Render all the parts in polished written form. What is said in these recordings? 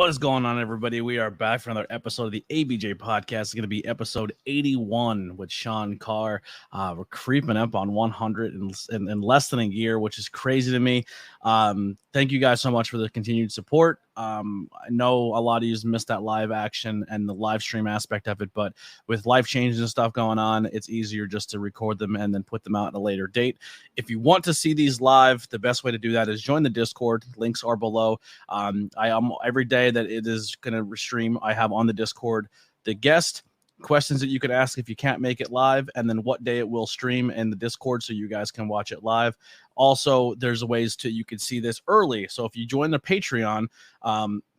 What is going on, everybody? We are back for another episode of the ABJ Podcast. It's going to be episode 81 with Sean Carr. We're creeping up on 100 in less than a year, which is crazy to me. Thank you guys so much for the continued support. I know a lot of you missed that live action and the live stream aspect of it, but with life changes and stuff going on, it's easier just to record them and then put them out at a later date. If you want to see these live, the best way to do that is join the Discord. Links are below. I am every day that it is going to stream, I have on the Discord the guest questions that you could ask if you can't make it live, and then what day it will stream in the Discord so you guys can watch it live. Also, there's ways to you can see this early. So if you join the Patreon,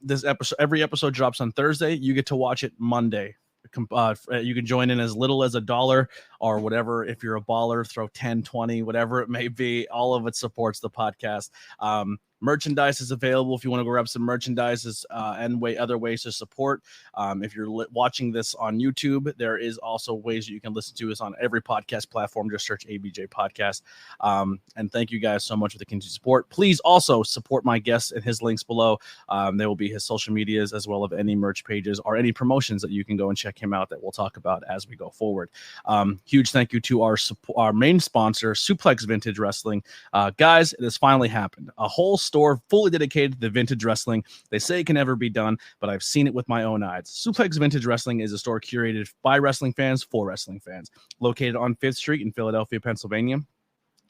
this episode, every episode drops on Thursday. You get to watch it Monday. You can join in as little as $1 or whatever. If you're a baller, throw 10, 20, whatever it may be. All of it supports the podcast. Merchandise is available if you want to grab some merchandise and other ways to support. If you're watching this on YouTube, there is also ways that you can listen to us on every podcast platform. Just search ABJ Podcast. And thank you guys so much for the continued support. Please also support my guest and his links below. There will be his social medias as well as any merch pages or any promotions that you can go and check him out that we'll talk about as we go forward. Huge thank you to our main sponsor, Suplex Vintage Wrestling. Guys, it has finally happened. A whole store fully dedicated to the vintage wrestling. They say it can never be done, but I've seen it with my own eyes. Suplex Vintage Wrestling is a store curated by wrestling fans for wrestling fans, located on 5th Street in Philadelphia, Pennsylvania.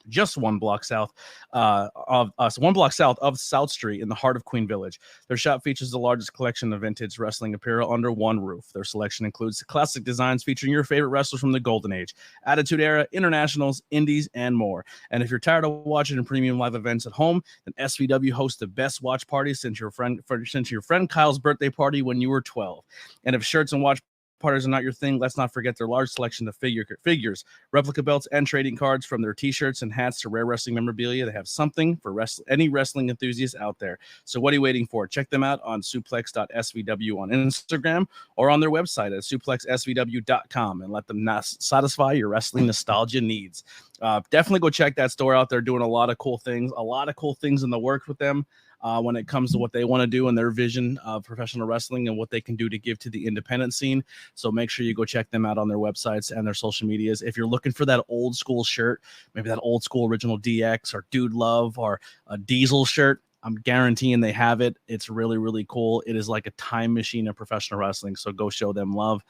Just one block south of South Street in the heart of Queen Village. Their shop features the largest collection of vintage wrestling apparel under one roof. Their selection includes classic designs featuring your favorite wrestlers from the Golden Age, Attitude Era, Internationals, Indies, and more. And if you're tired of watching premium live events at home, then SVW hosts the best watch party since your friend Kyle's birthday party when you were 12. And if shirts and watch parties are not your thing, let's not forget their large selection of figures, replica belts, and trading cards. From their t-shirts and hats to rare wrestling memorabilia, they have something for any wrestling enthusiast out there. So what are you waiting for? Check them out on suplex.svw on Instagram or on their website at suplexsvw.com and let them satisfy your wrestling nostalgia needs. Definitely go check that store out. They're doing a lot of cool things in the works with them. When it comes to what they want to do and their vision of professional wrestling and what they can do to give to the independent scene. So make sure you go check them out on their websites and their social medias. If you're looking for that old school shirt, maybe that old school original DX or Dude Love or a Diesel shirt, I'm guaranteeing they have it. It's really, really cool. It is like a time machine of professional wrestling. So go show them love.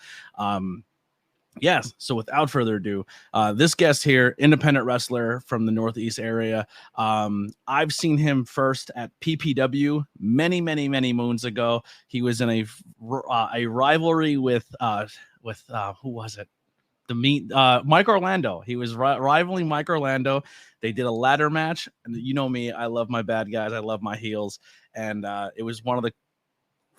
Yes. So without further ado, this guest here, independent wrestler from the Northeast area. I've seen him first at PPW many, many, many moons ago. He was in a rivalry with who was it? Mike Orlando. He was rivaling Mike Orlando. They did a ladder match, and you know me, I love my bad guys. I love my heels, and it was one of the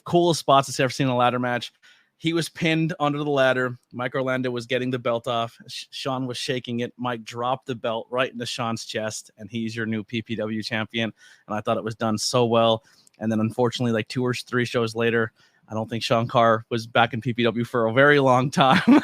coolest spots I've ever seen in a ladder match. He was pinned under the ladder. Mike Orlando was getting the belt off. Sean was shaking it. Mike dropped the belt right into Sean's chest, and he's your new PPW champion. And I thought it was done so well. And then, unfortunately, like 2 or 3 shows later, I don't think Sean Carr was back in PPW for a very long time.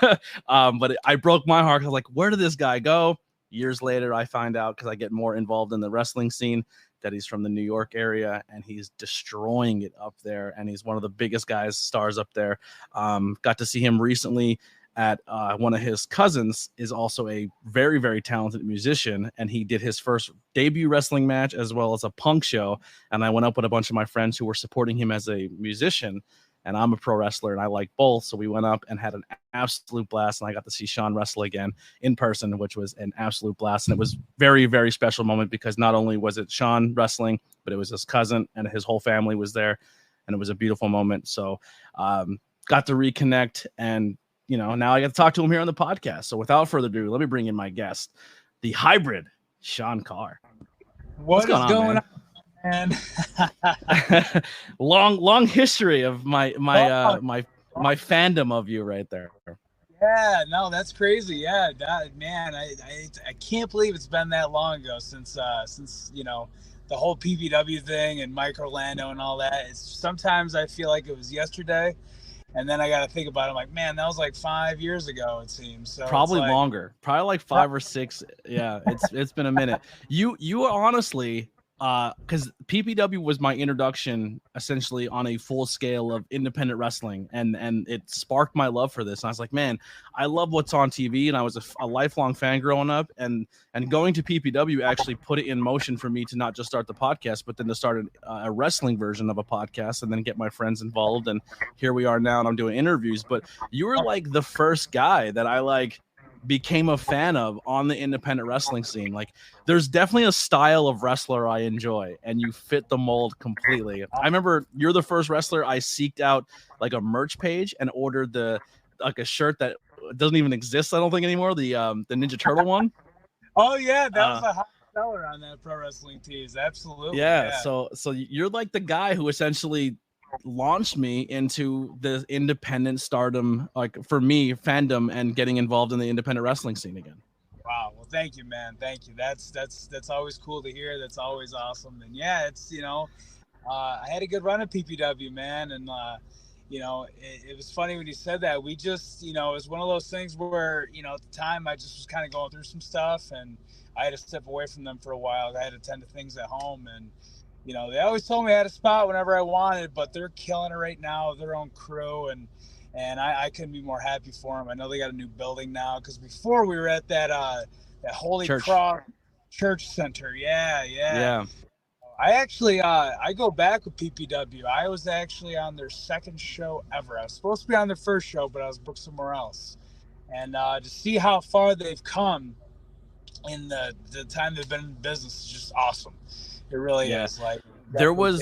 But I broke my heart. I was like, where did this guy go? Years later, I find out, because I get more involved in the wrestling scene, that he's from the New York area and he's destroying it up there. And he's one of the biggest stars up there. Got to see him recently at one of his cousins is also a very, very talented musician. And he did his first debut wrestling match as well as a punk show. And I went up with a bunch of my friends who were supporting him as a musician. And I'm a pro wrestler and I like both. So we went up and had an absolute blast. And I got to see Sean wrestle again in person, which was an absolute blast. And it was very, very special moment because not only was it Sean wrestling, but it was his cousin and his whole family was there. And it was a beautiful moment. So got to reconnect. And, now I got to talk to him here on the podcast. So without further ado, let me bring in my guest, the hybrid Sean Carr. What's going on? And long history of my fandom of you right there. Yeah, no, that's crazy. Yeah, man, I can't believe it's been that long ago since the whole PPW thing and Mike Orlando and all that. Sometimes I feel like it was yesterday, and then I got to think about it. I'm like, man, that was like 5 years ago. It seems so. Probably longer. Probably like 5 or 6. Yeah, it's been a minute. You honestly because PPW was my introduction essentially on a full scale of independent wrestling, and it sparked my love for this. And I was like, man, I love what's on TV, and I was a lifelong fan growing up, and going to PPW actually put it in motion for me to not just start the podcast, but then to start a wrestling version of a podcast, and then get my friends involved. And here we are now, and I'm doing interviews. But you were like the first guy that I like became a fan of on the independent wrestling scene. Like, there's definitely a style of wrestler I enjoy, and you fit the mold completely. I remember you're the first wrestler I seeked out like a merch page and ordered a shirt that doesn't even exist, I don't think, anymore, the Ninja Turtle one. Oh yeah, that was a hot seller on that Pro Wrestling Tees. Absolutely. Yeah. So you're like the guy who essentially launched me into the independent stardom, like for me, fandom, and getting involved in the independent wrestling scene again. Wow. Well, thank you, man. Thank you. That's always cool to hear. That's always awesome. And yeah, it's, I had a good run at PPW, man. And, it was funny when you said that. We just, it was one of those things where, at the time I just was kind of going through some stuff, and I had to step away from them for a while. I had to tend to things at home, and they always told me I had a spot whenever I wanted, but they're killing it right now, their own crew, and I couldn't be more happy for them. I know they got a new building now, because before we were at that Holy Cross Church Center. Yeah. I actually I go back with PPW. I was actually on their second show ever. I was supposed to be on their first show, but I was booked somewhere else. And to see how far they've come in the time they've been in business is just awesome. It really is. Like, there was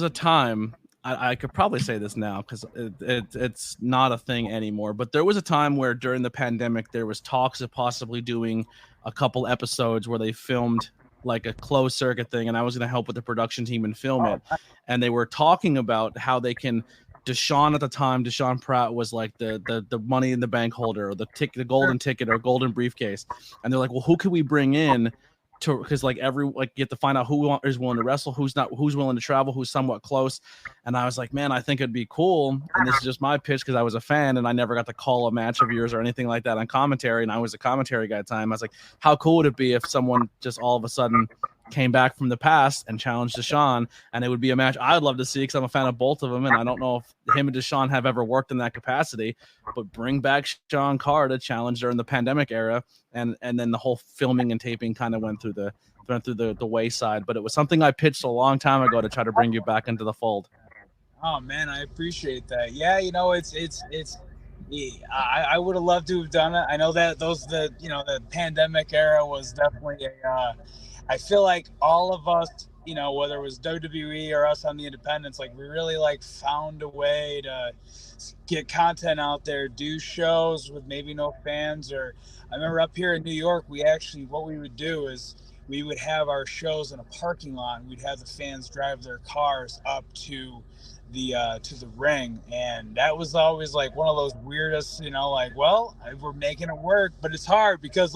a time, I could probably say this now because it's not a thing anymore, but there was a time where during the pandemic there was talks of possibly doing a couple episodes where they filmed like a closed circuit thing, and I was going to help with the production team and film it. And they were talking about how they can. Deshaun at the time, Deshaun Pratt was like the money in the bank holder, or the golden ticket or golden briefcase, and they're like, well, who can we bring in? Because you have to find out who is willing to wrestle, who's not, who's willing to travel, who's somewhat close. And I was like, man, I think it'd be cool. And this is just my pitch because I was a fan and I never got to call a match of yours or anything like that on commentary. And I was a commentary guy at the time. I was like, how cool would it be if someone just all of a sudden came back from the past and challenged Deshaun, and it would be a match I'd love to see because I'm a fan of both of them. And I don't know if him and Deshaun have ever worked in that capacity, but bring back Sean Carr to challenge during the pandemic era. And then the whole filming and taping kind of went through the wayside, but it was something I pitched a long time ago to try to bring you back into the fold. Oh man, I appreciate that. Yeah. I would have loved to have done it. I know that the pandemic era was definitely I feel like all of us, whether it was WWE or us on the independents, like we really found a way to get content out there, do shows with maybe no fans. Or I remember up here in New York, what we would do is we would have our shows in a parking lot, and we'd have the fans drive their cars up to the ring. And that was always like one of those weirdest, we're making it work, but it's hard because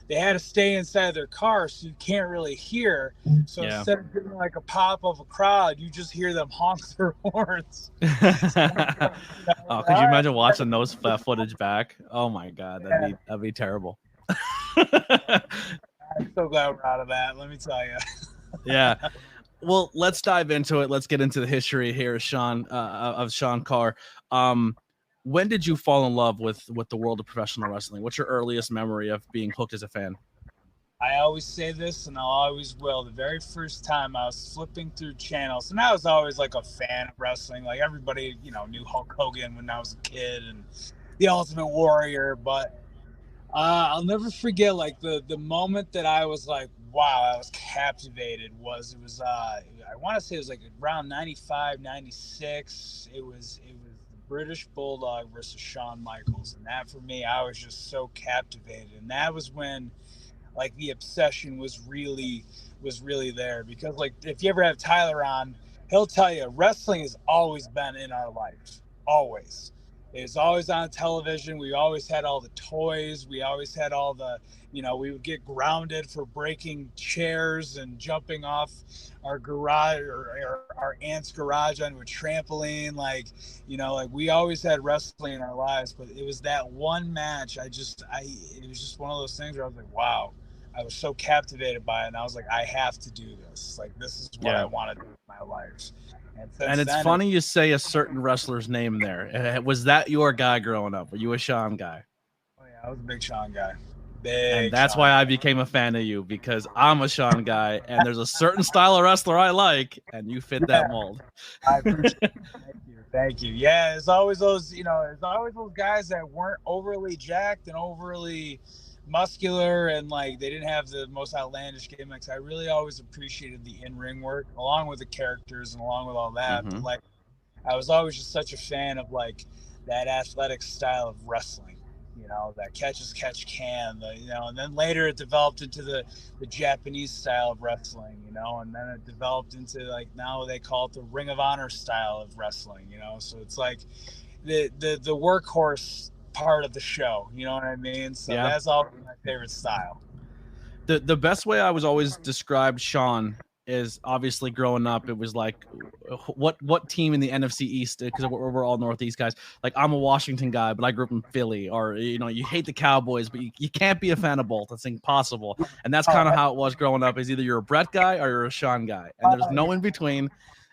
they had to stay inside their car, so you can't really hear. So instead of getting like a pop of a crowd, you just hear them honk their horns. Could you imagine watching those footage back? Oh my God, that'd be terrible. I'm so glad we're out of that, let me tell you. Yeah. Well, let's dive into it. Let's get into the history here, Sean, of Sean Carr. When did you fall in love with the world of professional wrestling? What's your earliest memory of being hooked as a fan? I always say this, and I always will. The very first time I was flipping through channels, and I was always like a fan of wrestling. Like everybody, knew Hulk Hogan when I was a kid and the Ultimate Warrior. But I'll never forget the moment that I was like, wow, I was captivated. I want to say it was like around 95, 96. It was British Bulldog versus Shawn Michaels, and that for me, I was just so captivated. And that was when the obsession was really there, because if you ever have Tyler on, he'll tell you wrestling has always been in our life. Always. It's always on television. We always had all the toys. We always had all the, we would get grounded for breaking chairs and jumping off our garage or our aunt's garage onto a trampoline. We always had wrestling in our lives, but it was that one match. It was just one of those things where I was like, wow, I was so captivated by it, and I was like, I have to do this. Like, this is what I want to do with my life. And it's funny you say a certain wrestler's name there. Was that your guy growing up? Were you a Sean guy? Oh yeah, I was a big Sean guy. And that's why I became a fan of you, because I'm a Sean guy, and there's a certain style of wrestler I like, and you fit that mold. I appreciate it. Thank you. Yeah, it's always those, guys that weren't overly jacked and overly muscular, and like they didn't have the most outlandish gimmicks. I really always appreciated the in-ring work, along with the characters and along with all that. Mm-hmm. But like, I was always just such a fan of like that athletic style of wrestling. That catch as catch can, and then later it developed into the Japanese style of wrestling, and then it developed into like, now they call it the Ring of Honor style of wrestling, so it's like the workhorse part of the show, you know what I mean? So that's always my favorite style. The best way I was always described Sean is, obviously growing up, it was like, what team in the NFC East, because we're all Northeast guys. Like, I'm a Washington guy, but I grew up in Philly. Or, you hate the Cowboys, but you can't be a fan of both. It's impossible. And that's kind of how it was growing up, is either you're a Brett guy or you're a Sean guy. And there's no in between.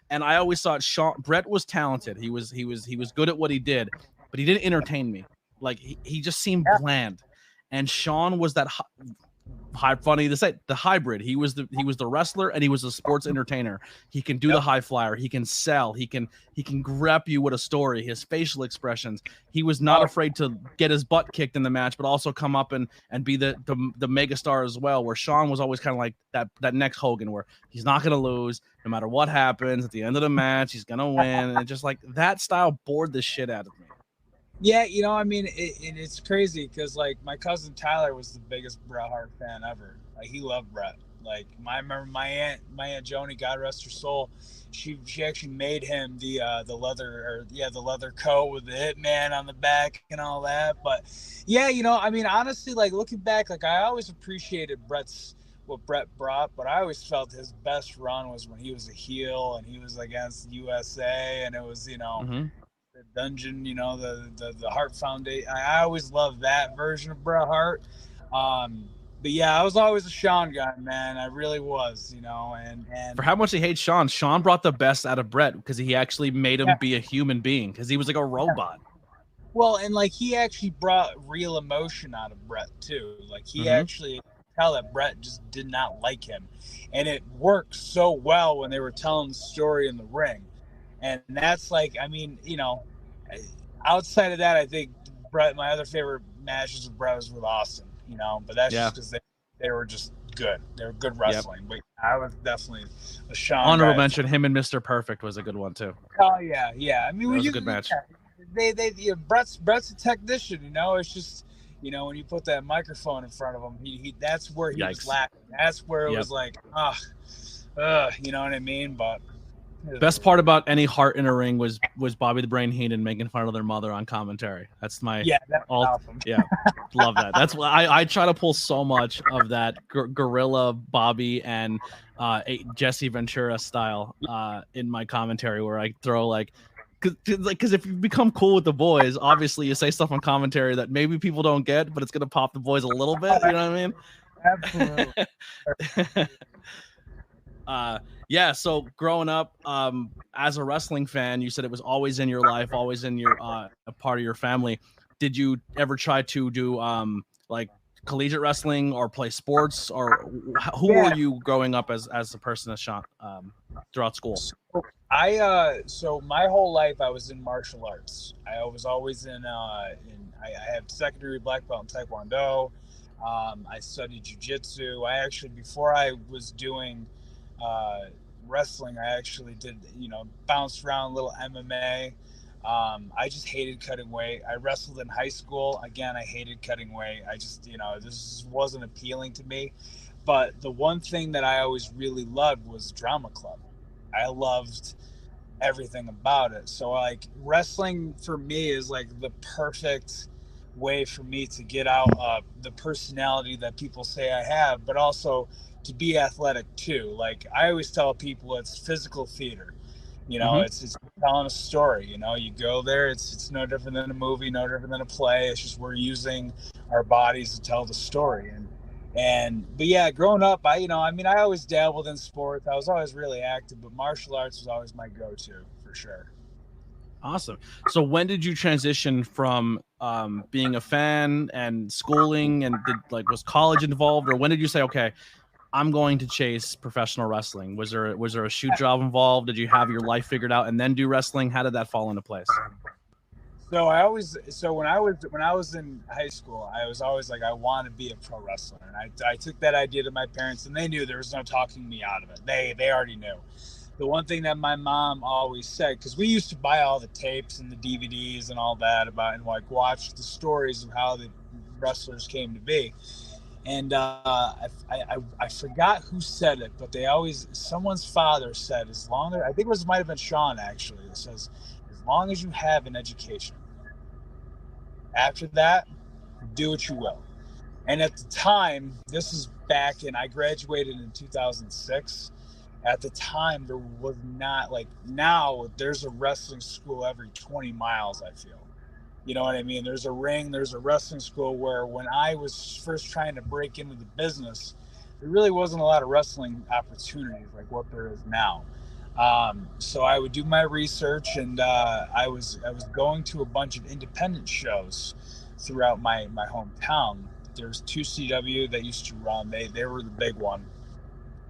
And I always thought Brett was talented. He was good at what he did, but he didn't entertain me. Like, he just seemed bland. And Sean was that funny to say, the hybrid. He was the wrestler, and he was a sports entertainer. He can do the high flyer. He can sell. He can grab you with a story. His facial expressions. He was not afraid to get his butt kicked in the match, but also come up and be the mega star as well. Where Sean was always kind of like that next Hogan, where he's not going to lose no matter what happens. At the end of the match, he's going to win. And just like that style bored the shit out of me. Yeah, I mean, it's crazy because like my cousin Tyler was the biggest Bret Hart fan ever. Like, he loved Bret. Like, I remember my aunt Joni, God rest her soul, she actually made him the leather coat with the Hitman on the back and all that. But yeah, I mean, honestly, like looking back, like I always appreciated what Bret brought, but I always felt his best run was when he was a heel and he was against USA, and it was Mm-hmm. the dungeon, the Hart Foundation. I always loved that version of Bret Hart. But yeah, I was always a Sean guy, man. I really was, and for how much he hates Sean brought the best out of Bret, because he actually made him be a human being, because he was like a robot. Well, and like he actually brought real emotion out of Bret too. Like he actually tell that Bret just did not like him, and it worked so well when they were telling the story in the ring. And that's like, I mean, outside of that, I think my other favorite matches with Bret was with Austin, but that's just because they were just good. They were good wrestling. But I was definitely a Sean. Honorable mention, him and Mr. Perfect was a good one too. Oh yeah, yeah. I mean, it was a good match. Brett's a technician. It's just, when you put that microphone in front of him, he that's where he was lacking. That's where it was like, you know what I mean? But best part about any Hart in a ring was Bobby the Brain Heenan making fun of their mother on commentary. That's my that's awesome. Yeah, love that. That's why I try to pull so much of that gorilla Bobby and Jesse Ventura style in my commentary, where I throw like, because if you become cool with the boys, obviously you say stuff on commentary that maybe people don't get, but it's gonna pop the boys a little bit. You know what I mean? Absolutely. Yeah, so growing up as a wrestling fan, you said it was always in your life, always in your a part of your family. Did you ever try to do like collegiate wrestling or play sports, or who were you growing up as a person, as Sean, throughout school? So my whole life I was in martial arts. I was always I have secondary black belt in Taekwondo. I studied jiu-jitsu. I actually, before I was doing wrestling, I actually did, bounced around a little MMA. I just hated cutting weight. I wrestled in high school. Again, I hated cutting weight. I just, this wasn't appealing to me. But the one thing that I always really loved was drama club. I loved everything about it. So like wrestling for me is like the perfect way for me to get out the personality that people say I have, but also to be athletic too. Like I always tell people, it's physical theater. It's telling a story. You go there, it's no different than a movie, no different than a play. It's just we're using our bodies to tell the story. But yeah, growing up, I always dabbled in sports. I was always really active, but martial arts was always my go-to for sure. Awesome. So when did you transition from being a fan and schooling, and was college involved, or when did you say, okay, I'm going to chase professional wrestling? Was there a shoot job involved? Did you have your life figured out and then do wrestling? How did that fall into place? So when I was in high school, I was always like, I want to be a pro wrestler, and I took that idea to my parents, and they knew there was no talking me out of it. They already knew. The one thing that my mom always said, because we used to buy all the tapes and the DVDs and all that about, and like watch the stories of how the wrestlers came to be. And I forgot who said it, but someone's father said, as long as, I think it might have been Sean actually, it says, as long as you have an education, after that, do what you will. And at the time, this is back in, I graduated in 2006. At the time, there was not, like now, there's a wrestling school every 20 miles, I feel. You know what I mean? There's a ring, there's a wrestling school, where when I was first trying to break into the business, there really wasn't a lot of wrestling opportunities like what there is now. So I would do my research, and I was going to a bunch of independent shows throughout my hometown. There's 2CW that used to run. They were the big one.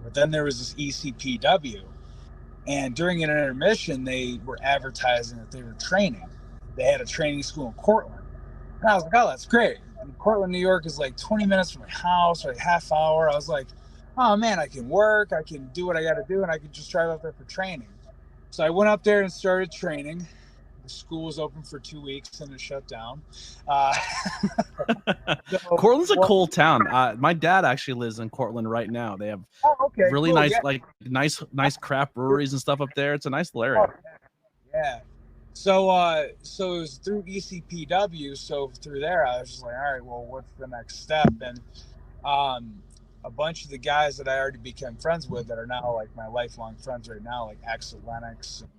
But then there was this ECPW, and during an intermission, they were advertising that they were training. They had a training school in Cortland. And I was like, oh, that's great. And Cortland, New York is like 20 minutes from my house, or like half hour. I was like, oh man, I can work, I can do what I got to do, and I could just drive up there for training. So I went up there and started training. The school was open for 2 weeks and it shut down. Cortland's a cool town. My dad actually lives in Cortland right now. They have really cool, nice, nice craft breweries and stuff up there. It's a nice little area. Yeah. So it was through ECPW. So through there, I was just like, all right, well, what's the next step? And a bunch of the guys that I already became friends with that are now like my lifelong friends right now, like Axel Lennox and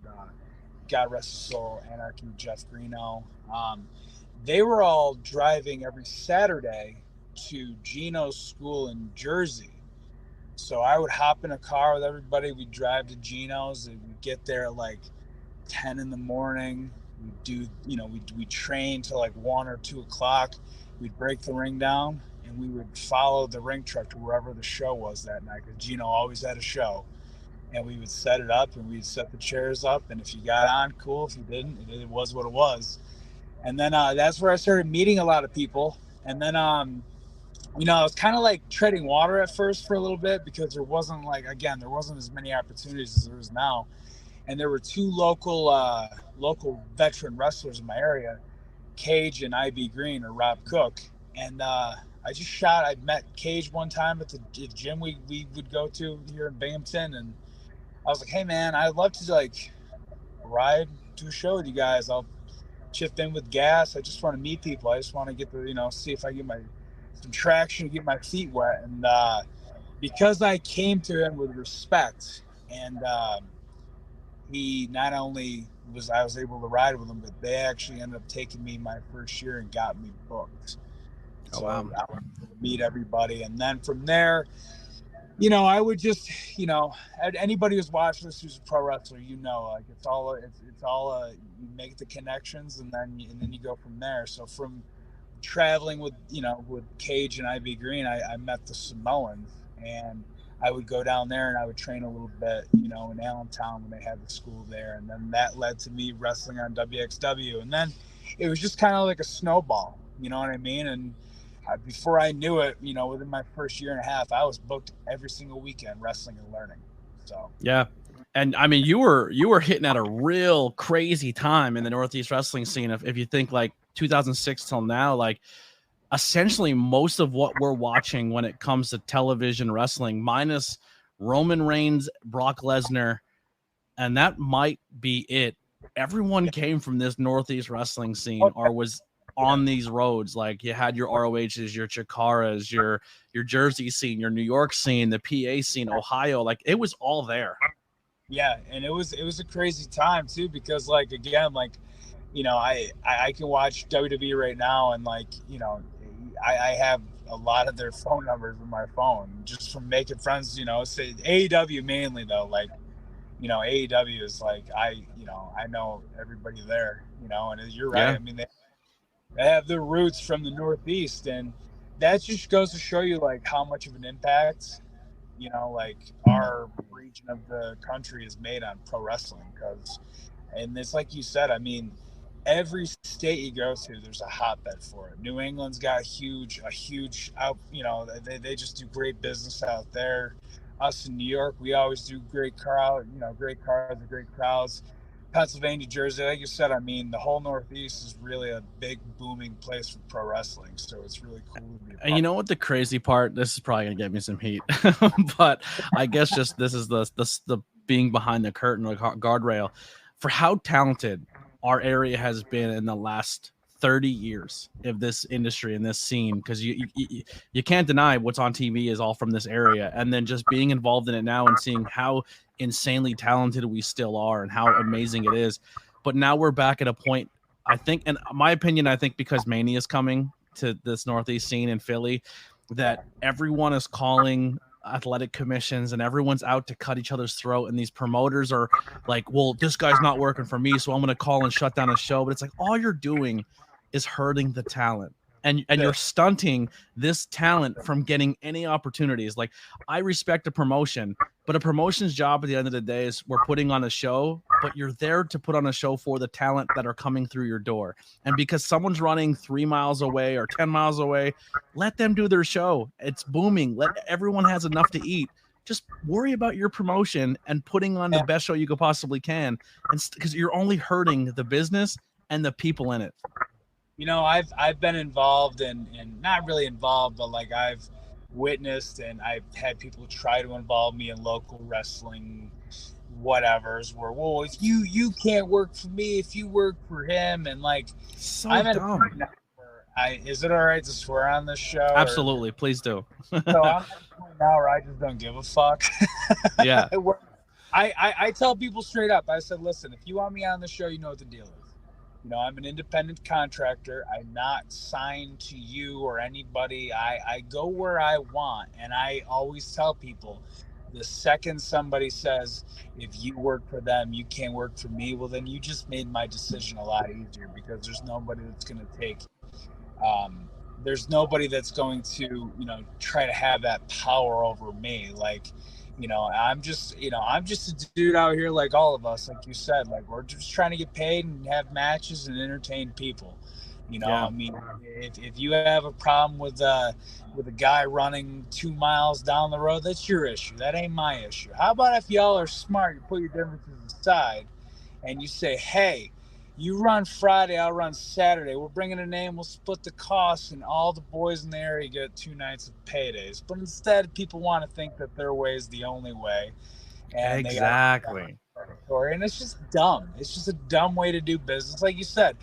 God rest his soul, Anarchy, Jeff Greeno. They were all driving every Saturday to Gino's school in Jersey. So I would hop in a car with everybody. We'd drive to Gino's, and we'd get there at like 10 in the morning. We'd train till like 1 or 2 o'clock. We'd break the ring down, and we would follow the ring truck to wherever the show was that night, because Gino always had a show. And we would set it up, and we'd set the chairs up. And if you got on, cool. If you didn't, it was what it was. And then that's where I started meeting a lot of people. And then, I was kind of like treading water at first for a little bit, because there wasn't as many opportunities as there is now. And there were 2 local veteran wrestlers in my area, Cage and IB Green, or Rob Cook. And I met Cage one time at the gym we would go to here in Binghamton. And I was like, hey man, I'd love to like ride to a show with you guys. I'll chip in with gas. I just want to meet people. I just want to get the, see if I get some traction, get my feet wet. And because I came to him with respect, and he not only I was able to ride with him, but they actually ended up taking me my first year and got me booked. Oh, wow. I would meet everybody. And then from there, I would just, anybody who's watched this who's a pro wrestler, like it's all you make the connections, and then you go from there. So from traveling with Cage and IB Green, I met the Samoans, and I would go down there and I would train a little bit, in Allentown when they had the school there. And then that led to me wrestling on WXW. And then it was just kind of like a snowball, you know what I mean? And before I knew it, within my first year and a half, I was booked every single weekend wrestling and learning. So yeah. And I mean, you were hitting at a real crazy time in the Northeast wrestling scene. If you think like 2006 till now, like essentially most of what we're watching when it comes to television wrestling, minus Roman Reigns, Brock Lesnar, and that might be it. Everyone came from this Northeast wrestling scene or was on these roads. Like you had your ROHs, your Chikaras, your Jersey scene, your New York scene, the PA scene, Ohio. Like it was all there. Yeah, and it was a crazy time too, because like again, like I can watch WWE right now, and like I have a lot of their phone numbers in my phone just from making friends, you know, say AEW mainly though. Like, you know, AEW is like, I know everybody there, you know, and you're right. Yeah. I mean, they have their roots from the Northeast, and that just goes to show you like how much of an impact, you know, like our region of the country is made on pro wrestling. And it's like you said, I mean, every state you go to, there's a hotbed for it. New England's got a huge out, you know, they just do great business out there. Us in New York, we always do great crowds and great crowds. Pennsylvania, Jersey, like you said, I mean, the whole Northeast is really a big booming place for pro wrestling. So it's really cool to be a part. And you know what the crazy part? This is probably gonna get me some heat, but I guess just this is the being behind the curtain, like guardrail, for how talented our area has been in the last 30 years of this industry and this scene, because you can't deny what's on TV is all from this area, and then just being involved in it now and seeing how insanely talented we still are and how amazing it is. But now we're back at a point, I think, and my opinion, I think because Mania is coming to this Northeast scene in Philly, that everyone is calling athletic commissions and everyone's out to cut each other's throat, and these promoters are like, well, this guy's not working for me, so I'm going to call and shut down a show. But it's like, all you're doing is hurting the talent, and you're stunting this talent from getting any opportunities. Like, I respect a promotion, but a promotion's job at the end of the day is we're putting on a show, but you're there to put on a show for the talent that are coming through your door. And because someone's running 3 miles away or 10 miles away, let them do their show. It's booming. Everyone has enough to eat. Just worry about your promotion and putting on the best show you could possibly can, and because you're only hurting the business and the people in it. You know, I've been involved and not really involved, but like I've witnessed and I've had people try to involve me in local wrestling whatevers where, well, if you can't work for me if you work for him, and like, so I'm dumb. Is it all right to swear on this show? Absolutely, please do. So I'm at the point now where I just don't give a fuck. Yeah. I tell people straight up, I said, listen, if you want me on the show, you know what the deal is. You know, I'm an independent contractor. I'm not signed to you or anybody. I go where I want. And I always tell people, the second somebody says, if you work for them, you can't work for me, well, then you just made my decision a lot easier, because there's nobody that's going to take, there's nobody that's going to, you know, try to have that power over me. Like, you know, I'm just a dude out here like all of us, like you said, like we're just trying to get paid and have matches and entertain people. You know, I mean, if you have a problem with a guy running 2 miles down the road, that's your issue. That ain't my issue. How about if y'all are smart, you put your differences aside and you say, hey, you run Friday, I'll run Saturday. We're bringing a name, we'll split the costs, and all the boys in the area get 2 nights of paydays. But instead, people want to think that their way is the only way. And exactly. And it's just dumb. It's just a dumb way to do business. Like you said,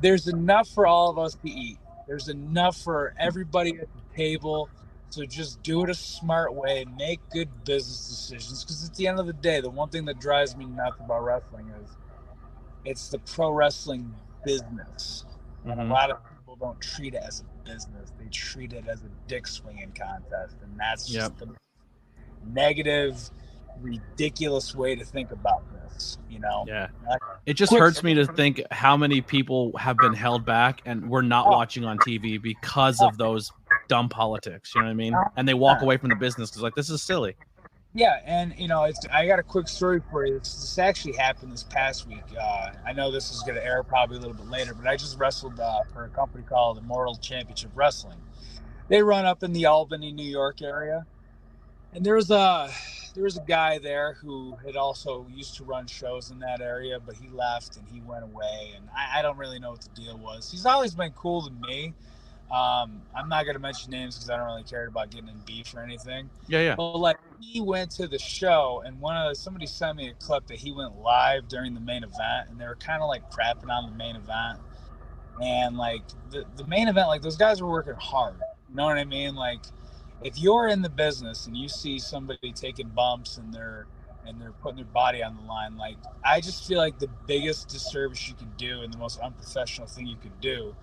there's enough for all of us to eat. There's enough for everybody at the table. So just do it a smart way, make good business decisions. Because at the end of the day, the one thing that drives me nuts about wrestling is it's the pro wrestling business. And a lot of people don't treat it as a business. They treat it as a dick swinging contest. And that's just the negative, ridiculous way to think about this, you know? Yeah. It just hurts me to think how many people have been held back and we're not watching on TV because of those dumb politics. You know what I mean? And they walk away from the business because, like, this is silly. Yeah, and you know, I got a quick story for you. This actually happened this past week. I know this is going to air probably a little bit later, but I just wrestled for a company called Immortal Championship Wrestling. They run up in the Albany, New York area, and there was a guy there who had also used to run shows in that area, but he left and he went away, and I don't really know what the deal was. He's always been cool to me. I'm not going to mention names because I don't really care about getting in beef or anything. Yeah. But like, he went to the show, and somebody sent me a clip that he went live during the main event, and they were kind of like crapping on the main event. And like the main event, like those guys were working hard. You know what I mean? Like, if you're in the business and you see somebody taking bumps and they're putting their body on the line, like, I just feel like the biggest disservice you could do and the most unprofessional thing you could do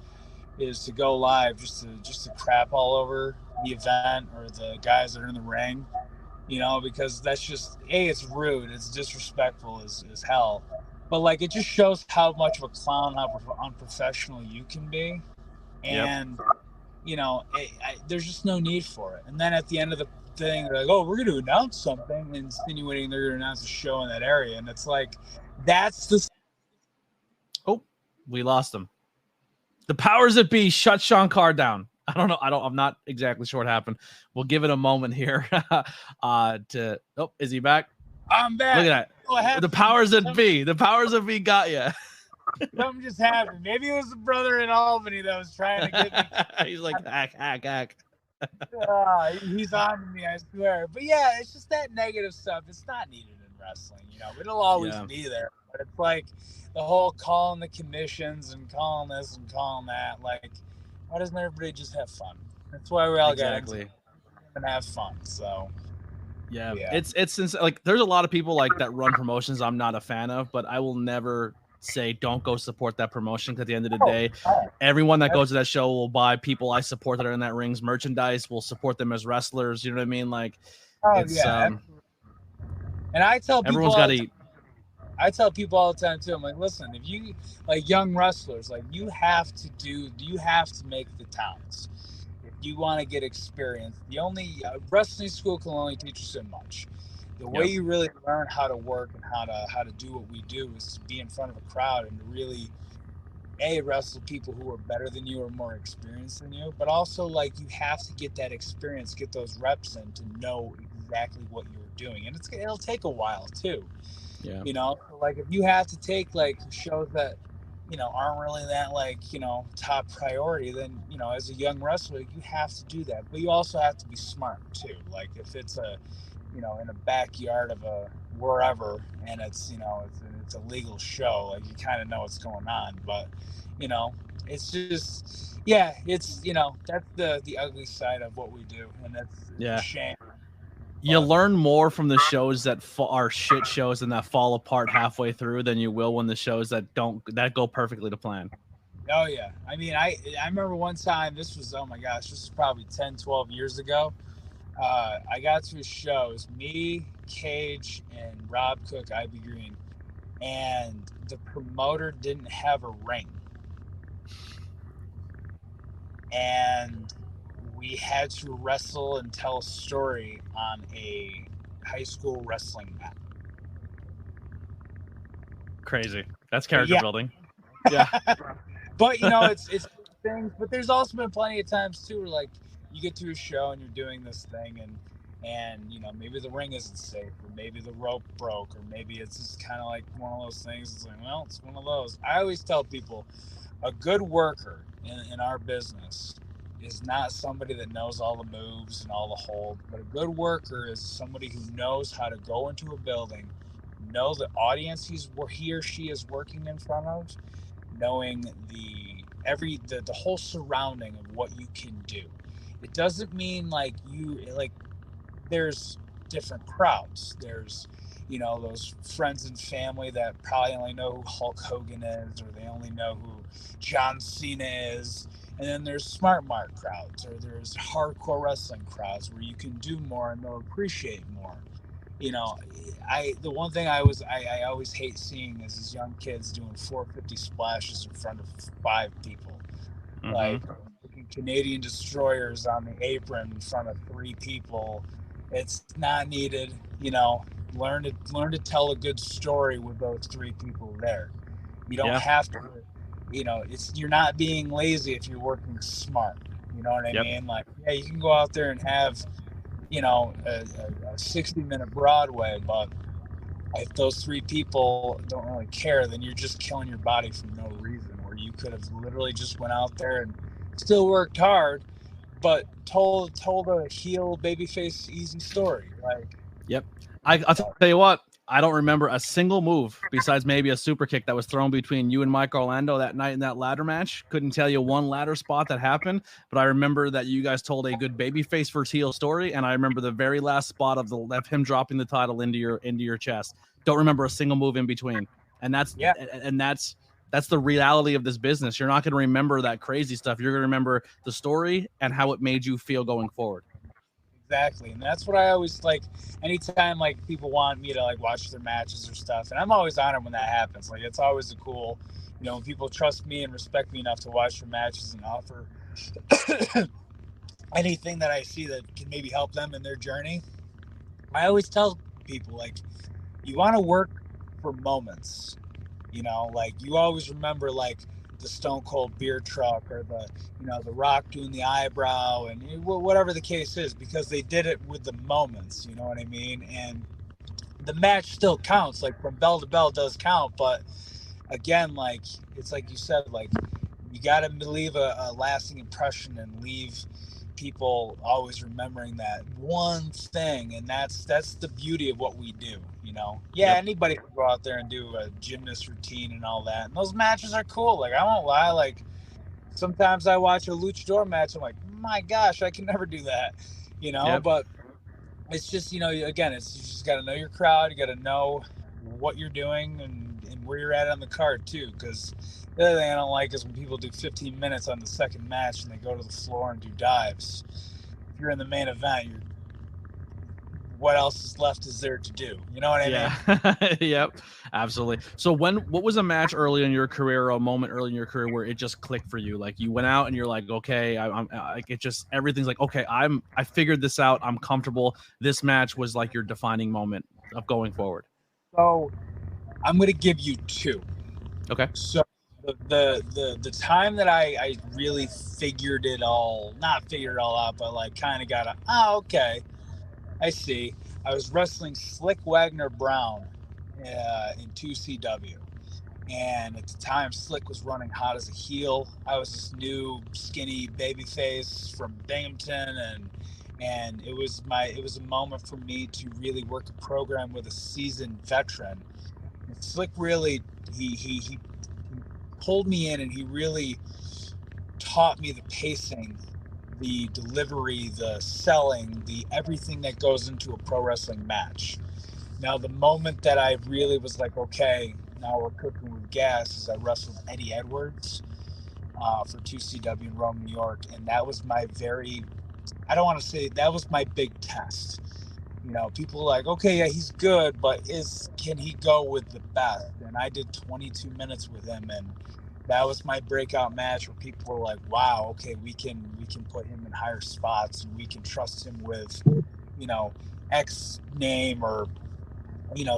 is to go live just to crap all over the event or the guys that are in the ring, because that's just it's rude, it's disrespectful as hell. But like it just shows how much of a clown, how unprofessional you can be, and there's just no need for it. And then at the end of the thing, they're like, "Oh, we're going to announce something," insinuating they're going to announce a show in that area, and it's like that's the. Oh, we lost him. The powers that be shut Sean Carr down. I don't know. I'm not exactly sure what happened. We'll give it a moment here. Is he back? I'm back. Look at that. The powers that be. The powers that be got you. Something just happened. Maybe it was the brother in Albany that was trying to get me. He's like, hack. He's on to me, I swear. But yeah, it's just that negative stuff. It's not needed in wrestling. It'll always be there. But it's like the whole calling the commissions and calling this and calling that. Like, why doesn't everybody just have fun? That's why we all got to and have fun. So yeah. It's like there's a lot of people like that run promotions I'm not a fan of, but I will never say don't go support that promotion, because at the end of the day, everyone that goes to that show will buy people I support that are in that ring's merchandise, will support them as wrestlers. You know what I mean? Like, and I tell people everyone's got to eat. I tell people all the time too. I'm like, listen, if you like young wrestlers, like you have to make the towns if you want to get experience. The only wrestling school can only teach you so much. The way you really learn how to work and how to do what we do is to be in front of a crowd and to really wrestle people who are better than you or more experienced than you. But also, like, you have to get that experience, get those reps in to know exactly what you're doing, and it'll take a while too. Yeah. Like if you have to take like shows that aren't really that like top priority, then as a young wrestler you have to do that. But you also have to be smart too. Like if it's a in a backyard of a wherever, and it's it's a legal show, like you kind of know what's going on. But it's just it's that's the ugly side of what we do, and that's a shame. You learn more from the shows that are shit shows and that fall apart halfway through than you will when the shows that go perfectly to plan. Oh yeah, I mean I remember one time, this was probably 10-12 years ago. I got to a show. It was me, Cage, and Rob Cook, Ivy Green, and the promoter didn't have a ring, and we had to wrestle and tell a story on a high school wrestling mat. Crazy. That's character building. Yeah. But it's things. But there's also been plenty of times too where like you get to a show and you're doing this thing and maybe the ring isn't safe, or maybe the rope broke, or maybe it's just kind of like one of those things. It's like, well, it's one of those. I always tell people, a good worker in our business is not somebody that knows all the moves and all the holds, but a good worker is somebody who knows how to go into a building, know the audience he or she is working in front of, knowing the whole surrounding of what you can do. It doesn't mean there's different crowds. There's those friends and family that probably only know who Hulk Hogan is, or they only know who John Cena is. And then there's smart mark crowds, or there's hardcore wrestling crowds where you can do more and they'll appreciate more. The one thing I always hate seeing is these young kids doing 450 splashes in front of 5 people. Mm-hmm. Like Canadian destroyers on the apron in front of 3 people. It's not needed. Learn to tell a good story with those 3 people there. You don't have to. You're not being lazy if you're working smart. You know what I mean? Like, you can go out there and have, a 60-minute Broadway, but if those 3 people don't really care, then you're just killing your body for no reason. Where you could have literally just went out there and still worked hard, but told a heel babyface easy story. Like, I'll tell you what. I don't remember a single move besides maybe a super kick that was thrown between you and Mike Orlando that night in that ladder match. Couldn't tell you one ladder spot that happened, but I remember that you guys told a good babyface versus heel story, and I remember the very last spot of him dropping the title into your chest. Don't remember a single move in between, and that's that's the reality of this business. You're not going to remember that crazy stuff. You're going to remember the story and how it made you feel going forward. Exactly. And that's what I always like. Anytime like people want me to like watch their matches or stuff, and I'm always honored when that happens. Like it's always a cool, when people trust me and respect me enough to watch their matches and offer anything that I see that can maybe help them in their journey. I always tell people, like, you want to work for moments, like you always remember like the Stone Cold beer truck or the Rock doing the eyebrow and whatever the case is, because they did it with the moments, you know what I mean? And the match still counts, like from bell to bell does count. But again, like, it's like you said, like you got to leave a lasting impression and leave people always remembering that one thing. And that's the beauty of what we do, Yep. Anybody can go out there and do a gymnast routine and all that, and those matches are cool. Like I won't lie, like sometimes I watch a luchador match, I'm like, my gosh, I can never do that, Yep. But it's just, again, you just got to know your crowd. You got to know what you're doing and where you're at on the card too. Because the other thing I don't like is when people do 15 minutes on the second match and they go to the floor and do dives. If you're in the main event, what else is left is there to do? You know what I mean? Yep, absolutely. So what was a match early in your career, or a moment early in your career where it just clicked for you? Like you went out and you're like, okay, it just, everything's like, okay, I figured this out. I'm comfortable. This match was like your defining moment of going forward. So I'm going to give you two. Okay. So the time that I really not figured it all out, but like kind of got okay, I see. I was wrestling Slick Wagner Brown in 2CW. And at the time, Slick was running hot as a heel. I was this new, skinny babyface from Binghamton. And it was a moment for me to really work a program with a seasoned veteran. And Slick really, he pulled me in and he really taught me the pacing, the delivery, the selling, the everything that goes into a pro wrestling match. Now, the moment that I really was like, okay, now we're cooking with gas, is I wrestled Eddie Edwards for 2CW in Rome, New York. And that was my that was my big test. People are like, okay, yeah, he's good, but can he go with the best? And I did 22 minutes with him, and that was my breakout match where people were like, wow, okay, we can put him in higher spots and we can trust him with, X name or,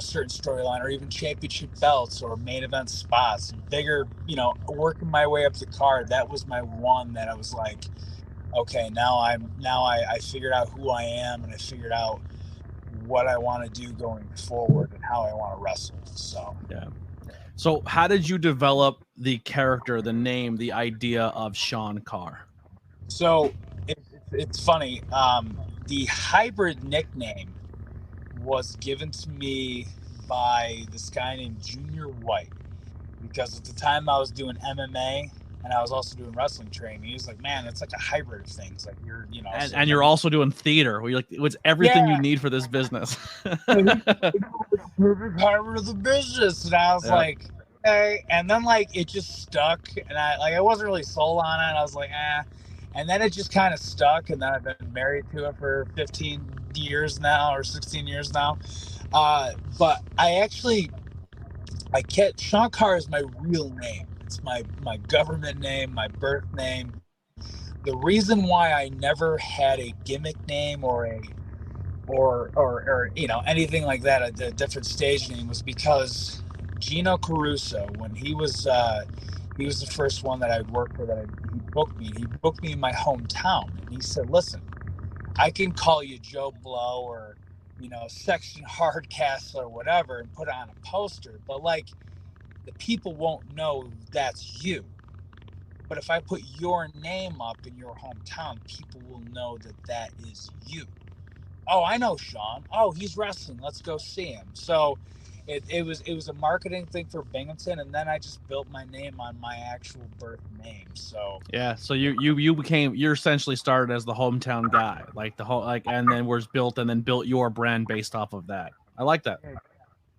certain storyline or even championship belts or main event spots and bigger, working my way up the card. That was my one that I was like, okay, now I figured out who I am and I figured out what I want to do going forward and how I want to wrestle. So, yeah. So how did you develop the character, the name, the idea of Sean Carr? So it's funny. The hybrid nickname was given to me by this guy named Junior White, because at the time I was doing MMA and I was also doing wrestling training. He was like, man, it's like a hybrid of things. Like you're, and you're also doing theater. Where you're like, it's everything you need for this business. Perfect hybrid of the business. And I was like, hey, and then like it just stuck, and I wasn't really sold on it. I was like, and then it just kind of stuck, and then I've been married to it for 15 years now or 16 years now. But Sean Carr is my real name. It's my government name, my birth name. The reason why I never had a gimmick name or anything like that, a different stage name, was because Gino Caruso, when he was the first one that I worked for he booked me in my hometown, and he said, listen, I can call you Joe Blow or Section Hardcastle or whatever and put it on a poster, but like the people won't know that's you. But if I put your name up in your hometown, people will know that is you. Oh, I know Sean. Oh, he's wrestling. Let's go see him. So it was a marketing thing for Binghamton, and then I just built my name on my actual birth name. So yeah, so you're essentially started as the hometown guy, like and then was built and then built your brand based off of that. I like that.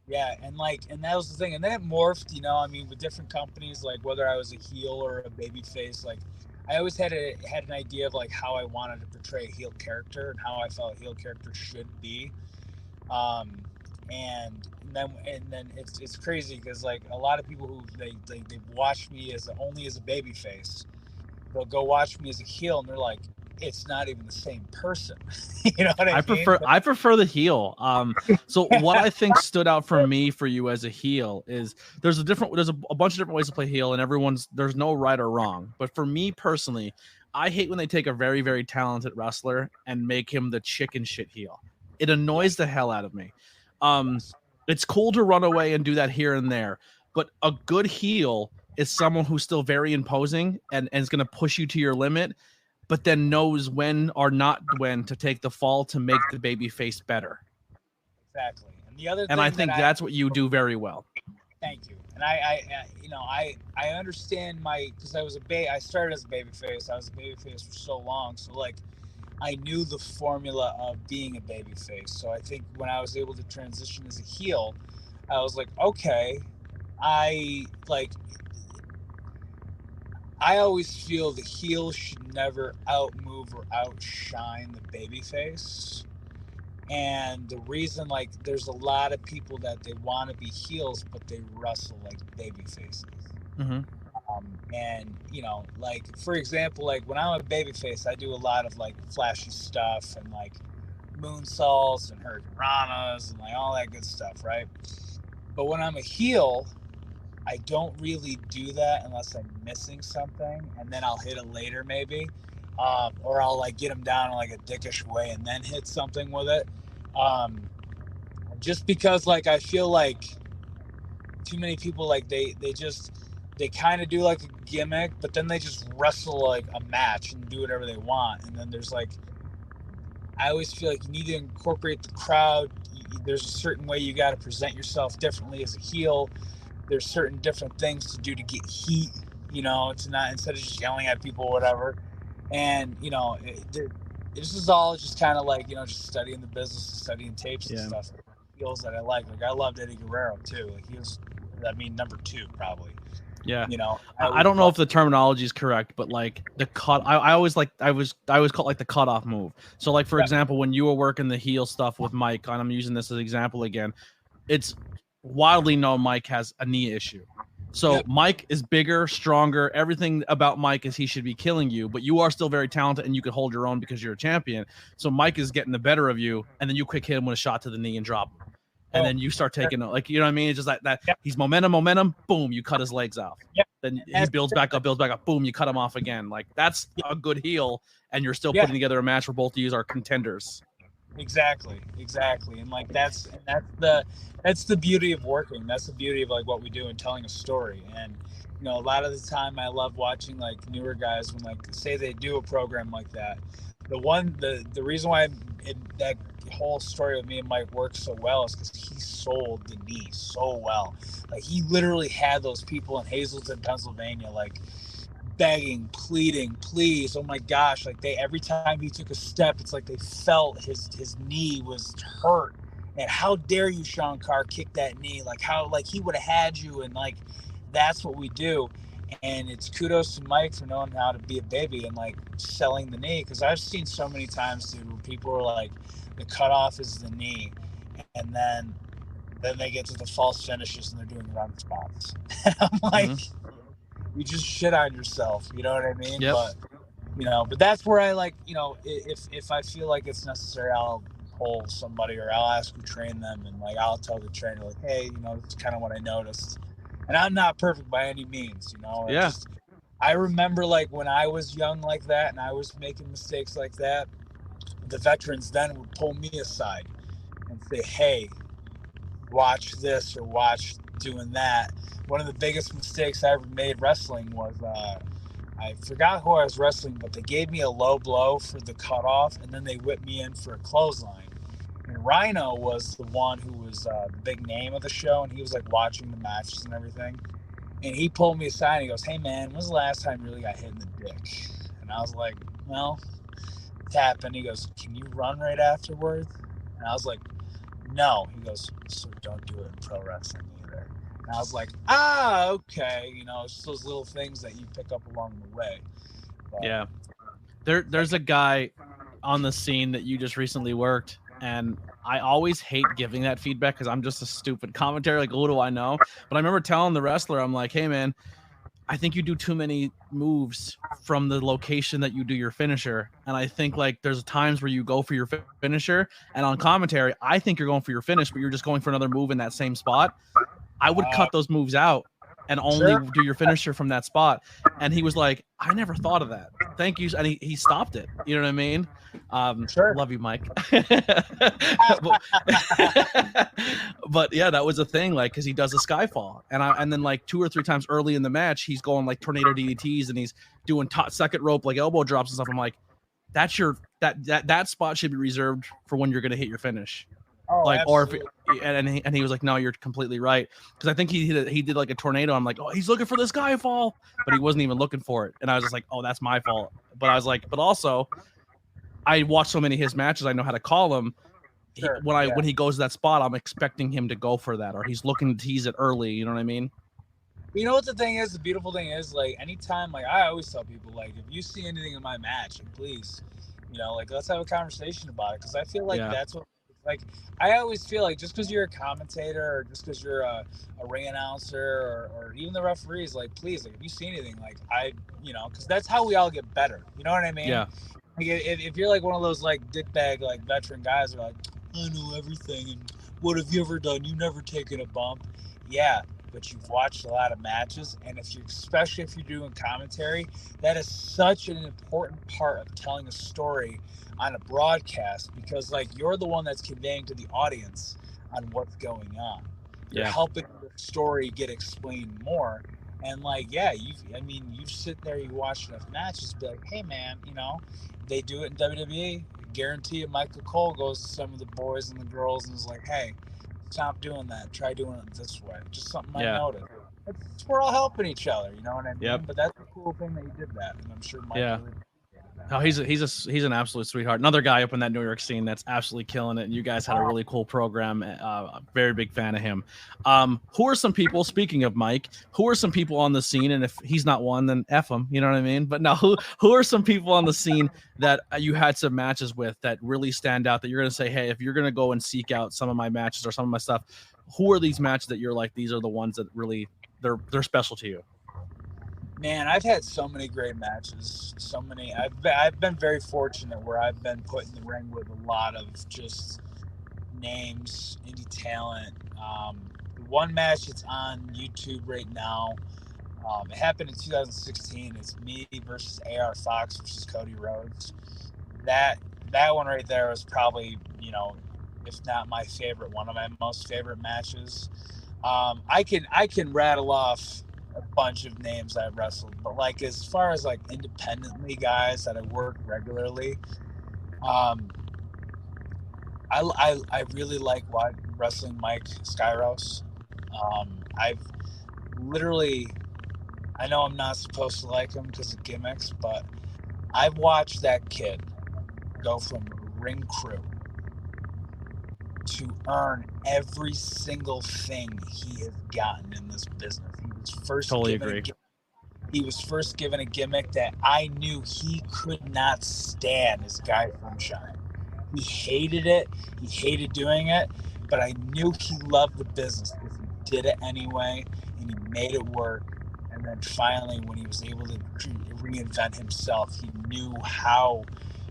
Yeah, and that was the thing, and then it morphed, I mean, with different companies, like whether I was a heel or a baby face, like I always had an idea of like how I wanted to portray a heel character and how I felt a heel character should be. um and then it's crazy because like a lot of people who they watch me only as a baby face, they'll go watch me as a heel and they're like, it's not even the same person. You know what I mean? I prefer the heel. So what I think stood out for me for you as a heel is there's a bunch of different ways to play heel, and there's no right or wrong. But for me personally, I hate when they take a very, very talented wrestler and make him the chicken shit heel. It annoys the hell out of me. It's cool to run away and do that here and there, but a good heel is someone who's still very imposing and is going to push you to your limit, but then knows when or not when to take the fall to make the baby face better. Exactly. And the other thing, and I think that's what you do very well. Thank you. And I understand because I started as a baby face. I was a baby face for so long. So like, I knew the formula of being a baby face. So I think when I was able to transition as a heel, I was like, okay, I always feel the heel should never outmove or outshine the baby face. And the reason, like, there's a lot of people that they want to be heels, but they wrestle like baby faces. Mm-hmm. And like, for example, like when I'm a baby face, I do a lot of like flashy stuff and like moonsaults and hurricanranas and like all that good stuff, right? But when I'm a heel, I don't really do that unless I'm missing something, and then I'll hit it later maybe, or I'll like get them down in like a dickish way and then hit something with it. Just because like I feel like too many people like they kind of do like a gimmick, but then they just wrestle like a match and do whatever they want. And then there's like, I always feel like you need to incorporate the crowd. There's a certain way you got to present yourself differently as a heel. There's certain different things to do to get heat, to not, instead of just yelling at people or whatever. And, this is all just kind of like, just studying the business, studying tapes and stuff. Heels that I like I loved Eddie Guerrero too. Like he was, number 2 probably. Yeah. I don't know if the terminology is correct, but like the cut, I always call it like the cutoff move. So like, for example, when you were working the heel stuff with Mike, and I'm using this as an example again, it's widely known Mike has a knee issue. So Mike is bigger, stronger. Everything about Mike is he should be killing you, but you are still very talented and you could hold your own because you're a champion. So Mike is getting the better of you, and then you quick hit him with a shot to the knee and drop him. And then you start taking, like, you know what I mean? It's just like that. He's momentum, boom, you cut his legs off. Then he builds back up, boom, you cut him off again. Like, that's a good heel, and you're still putting together a match where both of you are contenders. Exactly. And like that's the beauty of working. That's the beauty of like what we do and telling a story. And a lot of the time I love watching like newer guys when like say they do a program like that. The reason why that whole story with me and Mike works so well is because he sold the knee so well. Like he literally had those people in Hazleton, Pennsylvania, like begging, pleading, please, oh my gosh, like every time he took a step, it's like they felt his knee was hurt. And how dare you, Sean Carr, kick that knee? Like how, like he would have had you. And like that's what we do. And it's kudos to Mike for knowing how to be a baby and like selling the knee, because I've seen so many times, dude, where people are like, the cutoff is the knee, and then they get to the false finishes and they're doing run spots. And I'm like, you just shit on yourself, you know what I mean? But but that's where I like, if I feel like it's necessary, I'll pull somebody or I'll ask who trained them, and like I'll tell the trainer like, hey, it's kind of what I noticed. And I'm not perfect by any means, I remember like when I was young like that and I was making mistakes like that, the veterans then would pull me aside and say, hey, watch this or watch doing that. One of the biggest mistakes I ever made wrestling was I forgot who I was wrestling, but they gave me a low blow for the cutoff, and then they whipped me in for a clothesline. And Rhino was the one who was the big name of the show, and he was like watching the matches and everything. And he pulled me aside and he goes, hey man, when's the last time you really got hit in the dick? And I was like, well, it's happened. He goes, can you run right afterwards? And I was like, No. He goes, so don't do it in pro wrestling either. And I was like, okay. You know, it's just those little things that you pick up along the way. But, yeah. There's a guy on the scene that you just recently worked, and I always hate giving that feedback because I'm just a stupid commentator. Like, what do I know? But I remember telling the wrestler, I'm like, hey, man, I think you do too many moves from the location that you do your finisher. And I think like there's times where you go for your finisher, and on commentary, I think you're going for your finish, but you're just going for another move in that same spot. I would cut those moves out and only do your finisher from that spot. And he was like, I never thought of that. Thank you. And he stopped it. You know what I mean? Love you, Mike. But yeah, that was a thing, like, because he does a Skyfall. And then like 2 or 3 times early in the match, he's going like tornado DDTs and he's doing second rope, like elbow drops and stuff. I'm like, that spot should be reserved for when you're going to hit your finish. Oh, like, absolutely. or if and he was like, no, you're completely right, because I think he did like a tornado. I'm like, oh, he's looking for the Skyfall, but he wasn't even looking for it, and I was just like, oh, that's my fault. But I was like, but also, I watched so many of his matches, I know how to call him. When he goes to that spot, I'm expecting him to go for that, or he's looking to tease it early. You know what I mean? You know what the thing is? The beautiful thing is, like, anytime, like, I always tell people, like, if you see anything in my match, like, please, you know, like, let's have a conversation about it, because I feel like that's what. Like, I always feel like just because you're a commentator or just because you're a ring announcer or even the referees, like, please, like, if you see anything, like, you know, because that's how we all get better. You know what I mean? Yeah. Like, if you're like one of those like dickbag like veteran guys who are like, I know everything and what have you ever done? You've never taken a bump. Yeah, but you've watched a lot of matches, and especially if you're doing commentary, that is such an important part of telling a story on a broadcast, because like you're the one that's conveying to the audience on what's going on. You're helping the story get explained more. And like, yeah, you sit there, you watch enough matches, be like, hey man, you know, they do it in WWE. Guarantee you Michael Cole goes to some of the boys and the girls and is like, hey, stop doing that. Try doing it this way. Just something I noticed. We're all helping each other, you know what I mean? Yep. But that's a cool thing that you did that, and I'm sure Mike really. Oh, he's an absolute sweetheart. Another guy up in that New York scene that's absolutely killing it. And you guys had a really cool program. Very big fan of him. Who are some people, speaking of Mike, who are some people on the scene? And if he's not one, then F him, you know what I mean? But no, who are some people on the scene that you had some matches with that really stand out, that you're going to say, hey, if you're going to go and seek out some of my matches or some of my stuff, who are these matches that you're like, these are the ones that really, they're special to you? Man, I've had so many great matches. So many. I've been very fortunate where I've been put in the ring with a lot of just names, indie talent. The one match that's on YouTube right now, it happened in 2016. It's me versus AR Fox versus Cody Rhodes. That one right there was probably, you know, if not my favorite, one of my most favorite matches. I can rattle off a bunch of names I've wrestled, but like as far as like independently guys that I work regularly, I really like wrestling Mike Skyros. I've literally, I know I'm not supposed to like him because of gimmicks, but I've watched that kid go from ring crew to earn every single thing he has gotten in this business. He was first given a gimmick that I knew he could not stand, as Guy Sunshine. He hated it. He hated doing it, but I knew he loved the business because he did it anyway, and he made it work. And then finally, when he was able to reinvent himself, he knew how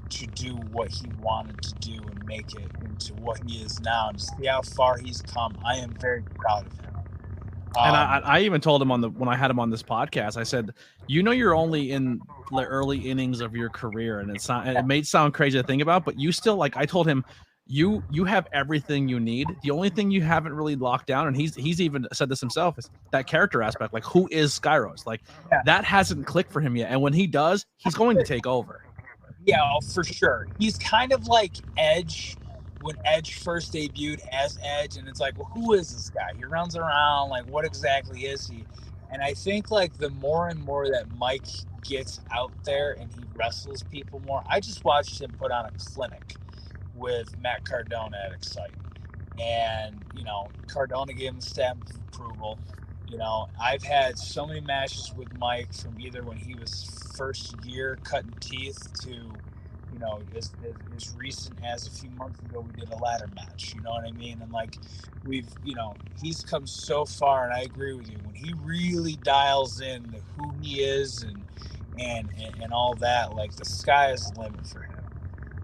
to do what he wanted to do and make it into what he is now. And to see how far he's come, I am very proud of him. And I even told him when I had him on this podcast, I said, you know, you're only in the early innings of your career, and it may sound crazy to think about, but you still, like, I told him, you have everything you need. The only thing you haven't really locked down, and he's even said this himself, is that character aspect. Like, who is Skyros? Like, that hasn't clicked for him yet, and when he does, he's going to take over. Yeah, for sure. He's kind of like Edge. When Edge first debuted as Edge, and it's like, well, who is this guy? He runs around, like, what exactly is he? And I think, like, the more and more that Mike gets out there and he wrestles people more, I just watched him put on a clinic with Matt Cardona at Excite. and Cardona gave him the stamp of approval. I've had so many matches with Mike from either when he was first year cutting teeth to as recent as a few months ago we did a ladder match. You know what I mean? And like he's come so far, and I agree with you. When he really dials in who he is and all that, like the sky is the limit for him.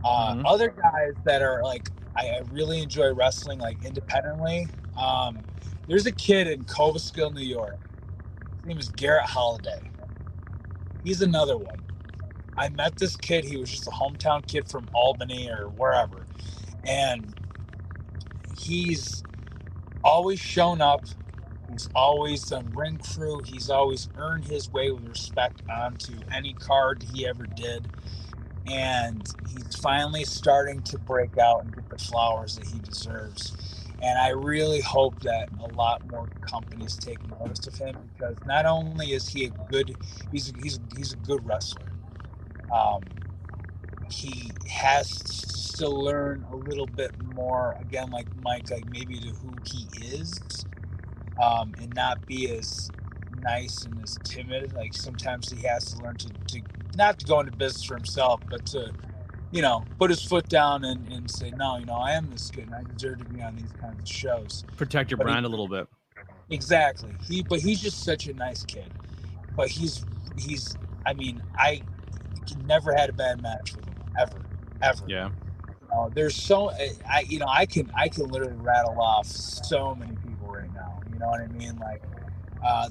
Other guys that are like I really enjoy wrestling like independently. There's a kid in Cobleskill, New York. His name is Garrett Holiday. He's another one. I met this kid. He was just a hometown kid from Albany or wherever. And he's always shown up. He's always done ring crew. He's always earned his way with respect onto any card he ever did. And he's finally starting to break out and get the flowers that he deserves. And I really hope that a lot more companies take notice of him, because not only is he he's a good wrestler. He has to still learn a little bit more, again, like Mike, like maybe to who he is, and not be as nice and as timid. Like sometimes he has to learn to not to go into business for himself, but to put his foot down and say, no, I am this good and I deserve to be on these kinds of shows. Protect your brand a little bit. Exactly. But he's just such a nice kid. But I never had a bad match with him, ever. Yeah. There's so I can literally rattle off so many people right now. You know what I mean? Like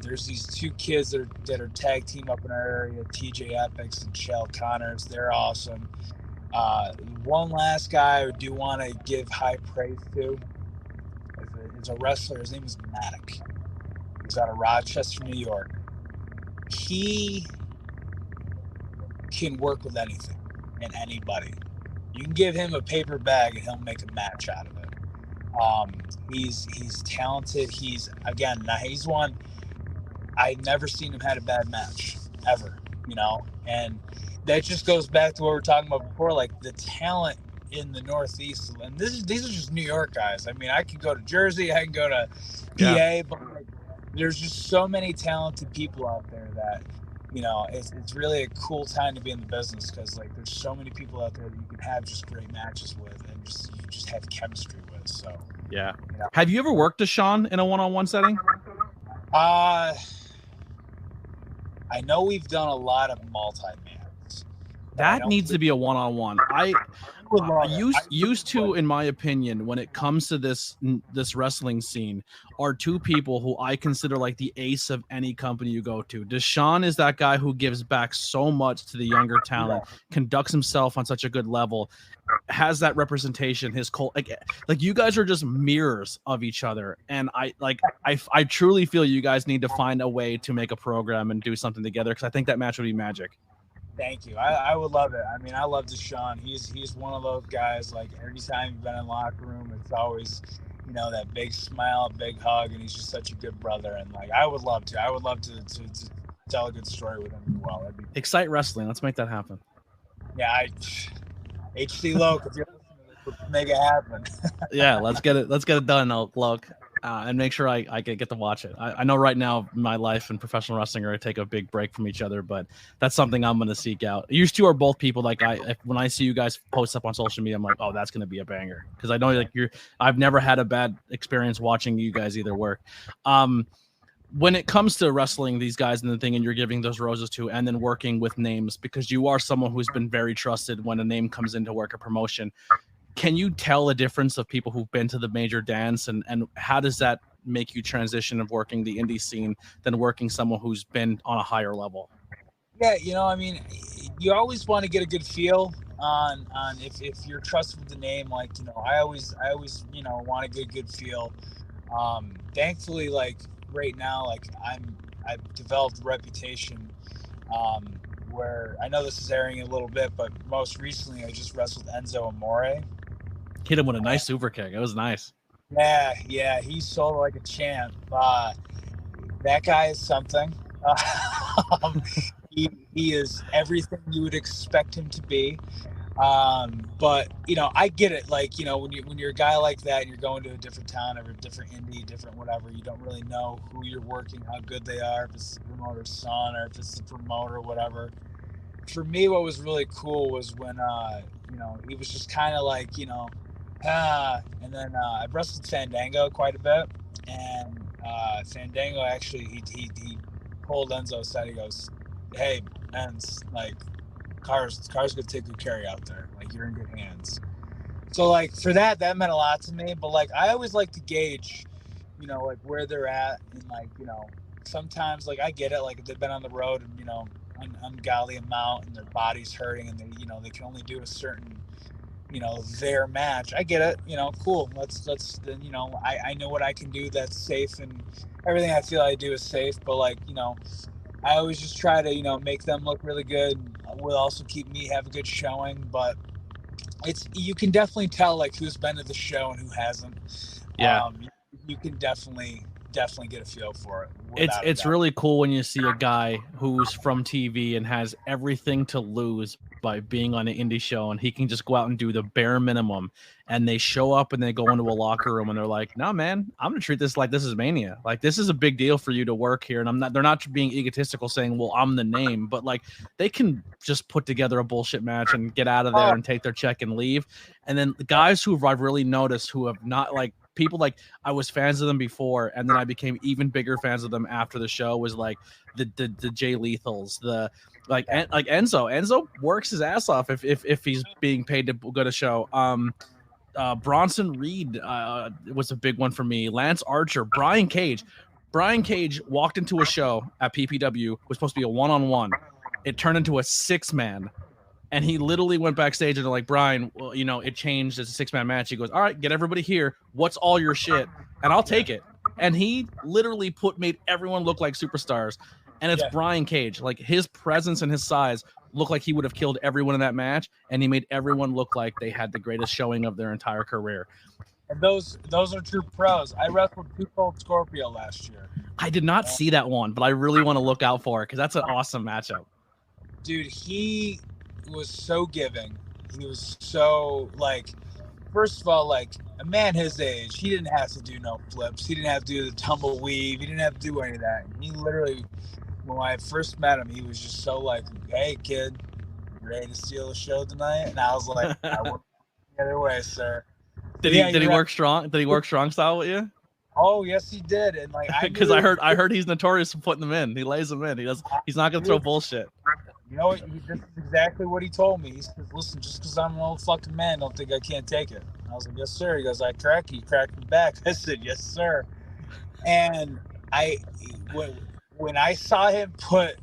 there's these two kids that are tag team up in our area, TJ Epics and Shell Connors. They're awesome. One last guy I do want to give high praise to is a wrestler. His name is Maddock. He's out of Rochester, New York. He can work with anything and anybody. You can give him a paper bag and he'll make a match out of it. He's talented. He's one. I've never seen him had a bad match ever, and that just goes back to what we were talking about before, like the talent in the Northeast. And these are just New York guys. I mean, I could go to Jersey, I can go to PA, but like, there's just so many talented people out there that, it's really a cool time to be in the business, because like there's so many people out there that you can have just great matches with and you just have chemistry with. So yeah. Have you ever worked with Sean in a one-on-one setting? I know we've done a lot of multi-mans. That needs to be a one-on-one. I used to, in my opinion, when it comes to this wrestling scene, are two people who I consider like the ace of any company you go to. Deshaun is that guy who gives back so much to the younger talent, conducts himself on such a good level, has that representation. His like you guys are just mirrors of each other, and I truly feel you guys need to find a way to make a program and do something together, because I think that match would be magic. Thank you. I would love it. I mean, I love Deshaun. He's one of those guys, like every time you've been in the locker room, it's always, that big smile, big hug, and he's just such a good brother. And like, I would love to tell a good story with him as well. That'd be Excite Wrestling. Let's make that happen. Yeah, HC Loke, if you're listening to this, let's make it happen. Yeah, let's get it done, Loke. And make sure I get to watch it. I know right now my life and professional wrestling are going to take a big break from each other, but that's something I'm going to seek out. You two are both people like when I see you guys post up on social media, I'm like, oh, that's going to be a banger, because I know like I've never had a bad experience watching you guys either work. When it comes to wrestling these guys and the thing, and you're giving those roses to, and then working with names, because you are someone who's been very trusted when a name comes in to work a promotion. Can you tell a difference of people who've been to the major dance, and how does that make you transition of working the indie scene than working someone who's been on a higher level? Yeah, I mean, you always want to get a good feel on if you're trusted with the name. Like, I always want to get a good feel. Thankfully, like right now, like I've developed a reputation where I know this is airing a little bit, but most recently I just wrestled Enzo Amore. Hit him with a nice super kick. It was nice. Yeah, he sold like a champ. That guy is something. He is everything you would expect him to be. But I get it. Like, when you're a guy like that and you're going to a different town or a different indie, different whatever, you don't really know who you're working, how good they are, if it's the promoter's son or if it's the promoter, whatever. For me, what was really cool was when, he was just kind of like, and then I wrestled Fandango quite a bit, and Fandango actually, he pulled Enzo aside. He goes, "Hey, Enz, like, Carr's gonna take good care of you out there. Like, you're in good hands." So, like, for that meant a lot to me. But, like, I always like to gauge, like, where they're at, and, like, sometimes, like, I get it. Like, if they've been on the road and an ungodly amount, and their body's hurting, and they can only do a certain, their match. I get it. Cool. Let's I know what I can do that's safe, and everything I feel I do is safe. But, like, I always just try to, make them look really good. Will also keep me have a good showing, but you can definitely tell, like, who's been to the show and who hasn't. Yeah. You can definitely get a feel for it. It's really cool when you see a guy who's from TV and has everything to lose by being on an indie show, and he can just go out and do the bare minimum, and they show up and they go into a locker room and they're like, "No, man, I'm gonna treat this like this is Mania. Like, this is a big deal for you to work here." And they're not being egotistical saying, "Well, I'm the name," but, like, they can just put together a bullshit match and get out of there and take their check and leave. And then the guys who I've really noticed who have not, like, people, like, I was fans of them before, and then I became even bigger fans of them after the show, was like the Jay Lethals, like Enzo works his ass off if he's being paid to go to show. Bronson Reed was a big one for me. Lance Archer, Brian Cage walked into a show at PPW, was supposed to be a one-on-one. It turned into a 6-man. And he literally went backstage and they're like, "Brian, well, it changed as a 6-man match." He goes, "All right, get everybody here. What's all your shit? And I'll take it." And he literally made everyone look like superstars. And it's Brian Cage. Like, his presence and his size looked like he would have killed everyone in that match. And he made everyone look like they had the greatest showing of their entire career. And those are true pros. I wrestled Too Cold Scorpio last year. I did not see that one, but I really want to look out for it because that's an awesome matchup. Dude, he was so giving. He was so, like, first of all, like, a man his age, he didn't have to do no flips. He didn't have to do the tumbleweave. He didn't have to do any of that. He literally, when I first met him, he was just so like, "Hey, kid, you ready to steal the show tonight?" And I was like, "I work the other way, sir." Did he work strong? Did he work strong style with you? Oh, yes, he did. And, like, because I heard he's notorious for putting them in. He lays them in. He's not gonna throw bullshit. You know what? This is exactly what he told me. He said, "Listen, just because I'm an old fucking man, don't think I can't take it." And I was like, "Yes, sir." He goes, "I crack you, crack me back." I said, "Yes, sir." And when I saw him put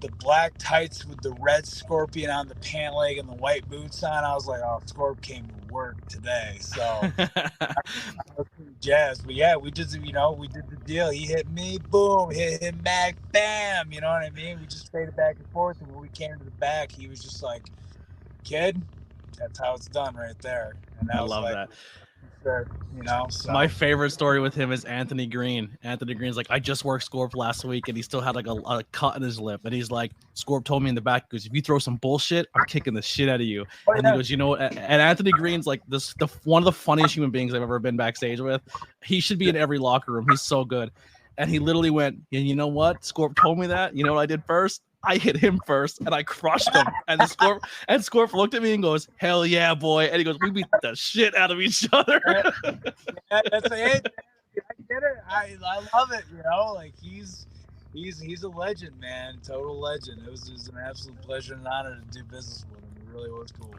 the black tights with the red scorpion on the pant leg and the white boots on, I was like, "Oh, Scorp came to work today." So I was pretty jazzed. But yeah, we did the deal. He hit me, boom, hit him back, bam. You know what I mean? We just traded back and forth, and when we came to the back, he was just like, "Kid, that's how it's done right there." And I love that. So. My favorite story with him is Anthony Green. Anthony Green's like, "I just worked Scorp last week," and he still had like a cut in his lip. And he's like, "Scorp told me in the back, he goes, if you throw some bullshit, I'm kicking the shit out of you." And he goes, and Anthony Green's like one of the funniest human beings I've ever been backstage with. He should be in every locker room. He's so good. And he literally went, "And you know what? Scorp told me that. You know what I did first? I hit him first, and I crushed him." And Scorp looked at me and goes, "Hell yeah, boy!" And he goes, "We beat the shit out of each other." Yeah, that's it. I get it. I love it. Like, he's a legend, man. Total legend. It was just an absolute pleasure and honor to do business with him. It really was cool.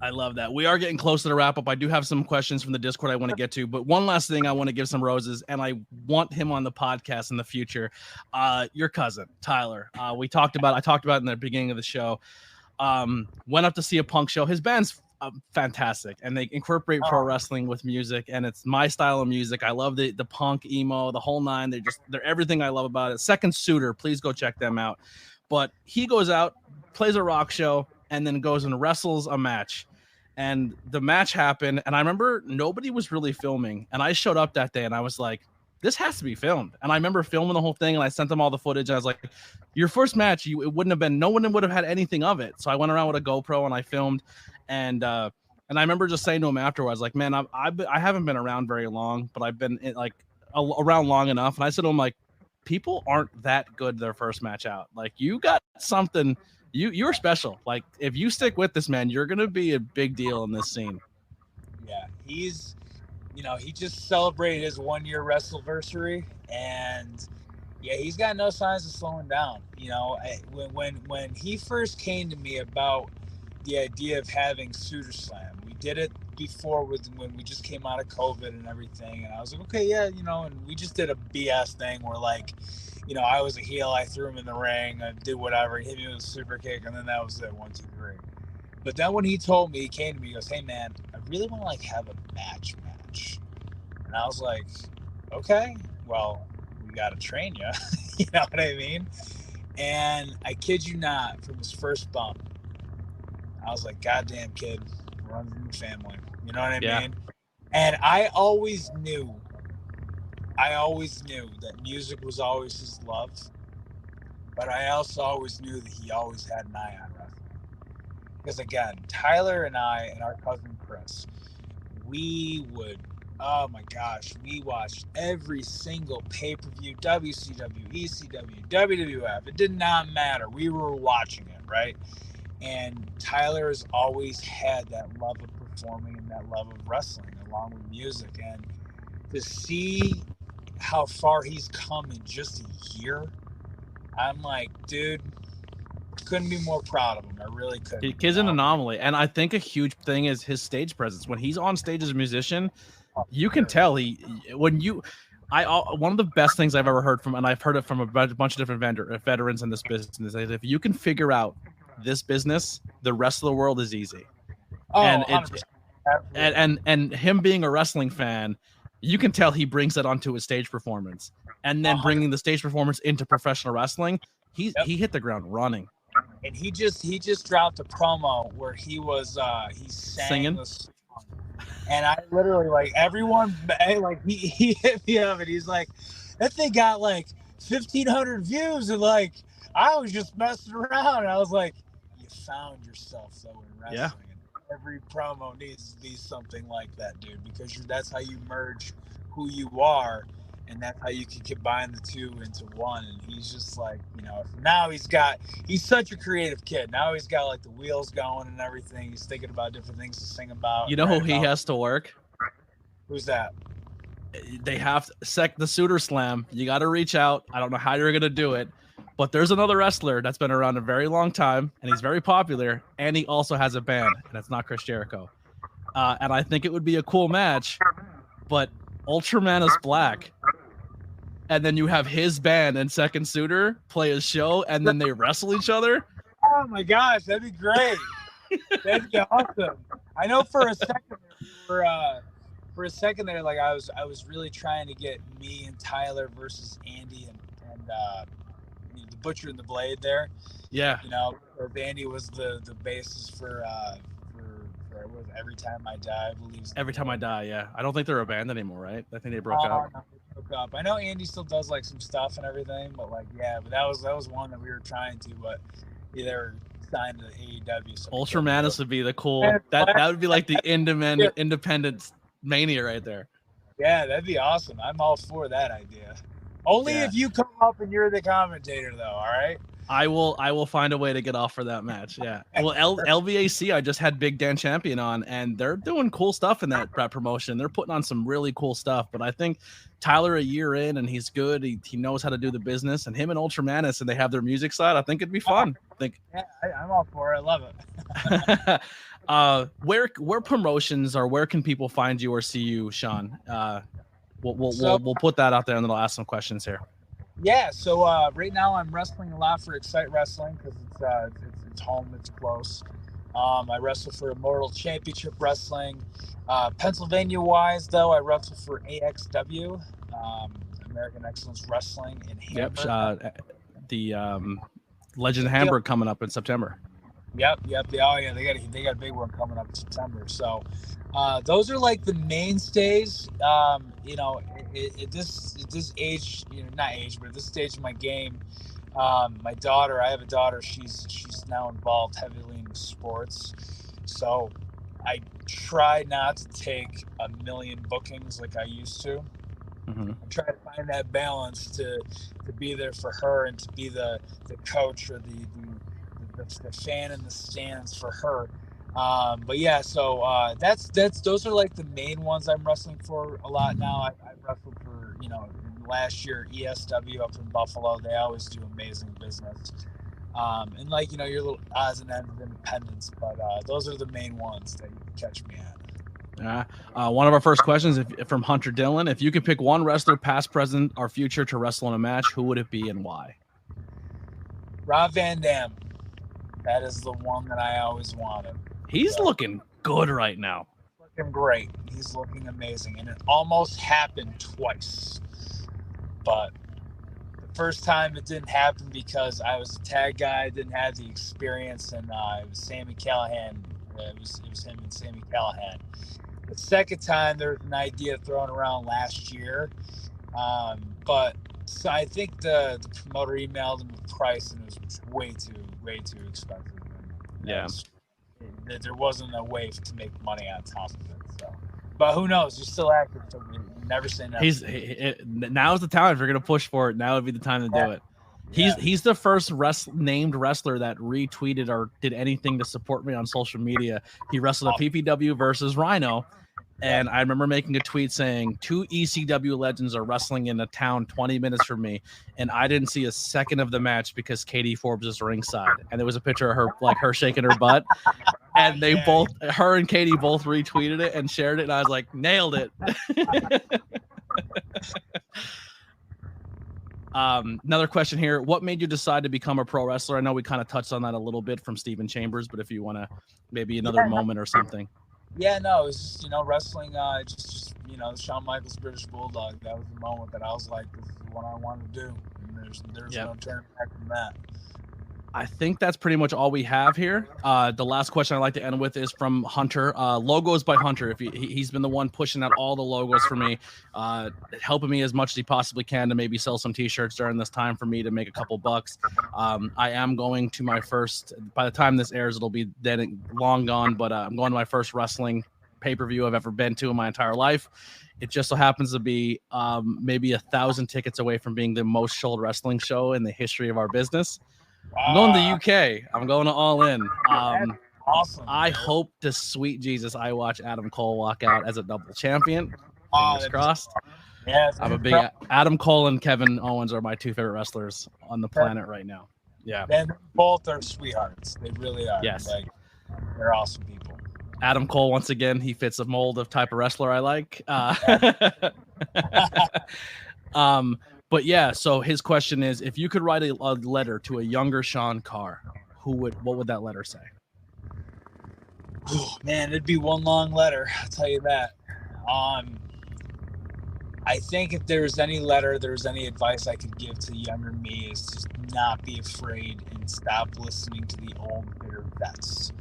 I love that. We are getting close to the wrap up. I do have some questions from the Discord I want to get to, but one last thing I want to give some roses, and I want him on the podcast in the future. Your cousin, Tyler. I talked about it in the beginning of the show. Went up to see a punk show. His band's fantastic, and they incorporate pro wrestling with music, and it's my style of music. I love the punk, emo, the whole nine. They're everything I love about it. Second Suitor, please go check them out. But he goes out, plays a rock show, and then goes and wrestles a match. And the match happened, and I remember nobody was really filming. And I showed up that day, and I was like, "This has to be filmed." And I remember filming the whole thing, and I sent them all the footage. And I was like, "Your first match, it wouldn't have been. No one would have had anything of it." So I went around with a GoPro and I filmed. And I remember just saying to him afterwards, like, man, I haven't been around very long, but I've been around long enough. And I said to him, like, people aren't that good their first match out. Like, you got something, you're special. Like, if you stick with this, man, you're gonna be a big deal in this scene. Yeah, he's, he just celebrated his 1-year wrestleversary, and yeah, he's got no signs of slowing down. When he first came to me about the idea of having Suitor Slam, we did it before when we just came out of COVID and everything, and I was like, okay, yeah, and we just did a BS thing where, like, I was a heel, I threw him in the ring, I did whatever, he hit me with a super kick, and then that was it, 1, 2, 3. But then when he told me, he came to me, he goes, hey man, I really want to, like, have a match. And I was like, okay, well, we got to train you. You know what I mean? And I kid you not, from his first bump, I was like, goddamn kid, runs in the family. You know what I mean? And I always knew that music was always his love. But I also always knew that he always had an eye on wrestling. Because again, Tyler and I and our cousin Chris, oh my gosh, we watched every single pay-per-view, WCW, ECW, WWF. It did not matter. We were watching it, right? And Tyler has always had that love of performing and that love of wrestling along with music. And to see how far he's come in just a year, I'm like, dude, couldn't be more proud of him. I really couldn't. The kid's an anomaly. And I think a huge thing is his stage presence. When he's on stage as a musician, you can tell one of the best things I've ever heard from, and I've heard it from a bunch of different veterans in this business, is if you can figure out this business, the rest of the world is easy. And and him being a wrestling fan, you can tell he brings that onto his stage performance, and then bringing the stage performance into professional wrestling, he hit the ground running. And he just dropped a promo where he was he sang singing the song. And I literally, like, everyone, like, he hit me up and he's like, that thing got like 1,500 views, and like I was just messing around. And I was like, you found yourself though in wrestling. Yeah. And every promo needs to be something like that, dude, because that's how you merge who you are, and that's how you can combine the two into one. And he's just like, now he's such a creative kid. Now he's got like the wheels going and everything. He's thinking about different things to sing about. You know who he has to work? Who's that? They have the Suitor Slam. You got to reach out. I don't know how you're going to do it, but there's another wrestler that's been around a very long time, and he's very popular, and he also has a band, and it's not Chris Jericho. And I think it would be a cool match, but Ultraman is black. And then you have his band and Second Suitor play a show, and then they wrestle each other. Oh my gosh, that'd be great. That'd be awesome. I know for a second there, like I was really trying to get me and Tyler versus Andy and the Butcher and the Blade there. Yeah. Andy was the basis for Every Time I Die, I believe. Every Time I Die, yeah. I don't think they're a band anymore, right? I think they broke up. No, they broke up. I know Andy still does like some stuff and everything, but like, yeah, but that was one that we were trying to, but either signed to AEW. So Ultramanus would be the cool. That would be like the independent mania right there. Yeah, that'd be awesome. I'm all for that idea. Only if you come up and you're the commentator, though. All right. I will find a way to get off for that match. Yeah. Well, LVAC, I just had Big Dan Champion on, and they're doing cool stuff in that promotion. They're putting on some really cool stuff. But I think Tyler, a year in, and he's good. He knows how to do the business. And him and Ultramanus, and they have their music side. I think it'd be fun. Yeah, I'm all for it. I love it. Where promotions, or where can people find you or see you, Sean? We'll put that out there, and then I'll ask some questions here. Yeah, so right now I'm wrestling a lot for Excite Wrestling because it's home, it's close. I wrestle for Immortal Championship Wrestling. Pennsylvania-wise, though, I wrestle for AXW, American Excellence Wrestling in Hamburg. Yep, the Legend of Hamburg coming up in September. Yep. They got a big one coming up in September. So those are like the mainstays. At this age, not age, but at this stage of my game, my daughter, I have a daughter. She's now involved heavily in sports, So I try not to take a million bookings like I used to. Mm-hmm. I try to find that balance to be there for her and to be the coach or the fan in the stands for her. But yeah, so those are like the main ones I'm wrestling for a lot now. I wrestled for, last year ESW up in Buffalo. They always do amazing business. And like, your little odds and ends of independence, but those are the main ones that you can catch me at. One of our first questions from Hunter Dillon: if you could pick one wrestler, past, present, or future, to wrestle in a match, who would it be and why? Rob Van Dam. That is the one that I always wanted. He's looking good right now. Looking great. He's looking amazing. And it almost happened twice. But the first time it didn't happen because I was a tag guy, I didn't have the experience, and it was Sami Callihan. It was him and Sami Callihan. The second time, there was an idea thrown around last year. But so I think the promoter emailed him the price, and it was way too expensive. Yeah. There wasn't a way to make money on top of it. So, but who knows? He's still active, so we never say never. Now's the time if you're gonna push for it. Now would be the time to do it. He's the first named wrestler that retweeted or did anything to support me on social media. He wrestled a PPW versus Rhino. And I remember making a tweet saying 2 ECW legends are wrestling in a town 20 minutes from me. And I didn't see a second of the match because Katie Forbes is ringside. And there was a picture of her shaking her butt. And her and Katie both retweeted it and shared it. And I was like, nailed it. Another question here. What made you decide to become a pro wrestler? I know we kind of touched on that a little bit from Steven Chambers, but if you want to maybe another moment or something. Yeah, no, it was just, wrestling, just Shawn Michaels British Bulldog. That was the moment that I was like, this is what I want to do. And there's no turning back from that. I think that's pretty much all we have here. The last question I'd like to end with is from Hunter. Logos by Hunter. If he's been the one pushing out all the logos for me, helping me as much as he possibly can to maybe sell some t-shirts during this time for me to make a couple bucks. I am going to my first, by the time this airs, it'll be then long gone, but I'm going to my first wrestling pay-per-view I've ever been to in my entire life. It just so happens to be maybe 1,000 tickets away from being the most sold wrestling show in the history of our business. I'm going to the UK. I'm going to All In. Awesome. I hope to sweet Jesus I watch Adam Cole walk out as a double champion. Fingers crossed. Yeah, I'm a big Adam Cole and Kevin Owens are my two favorite wrestlers on the planet right now. Yeah. And both are sweethearts. They really are. Yes. They're awesome people. Adam Cole, once again, he fits a mold of type of wrestler I like. But yeah, so his question is, if you could write a letter to a younger Sean Carr, what would that letter say? Oh, man, it'd be one long letter. I'll tell you that. I think if there's any advice I could give to younger me is to not be afraid and stop listening to the old bitter vets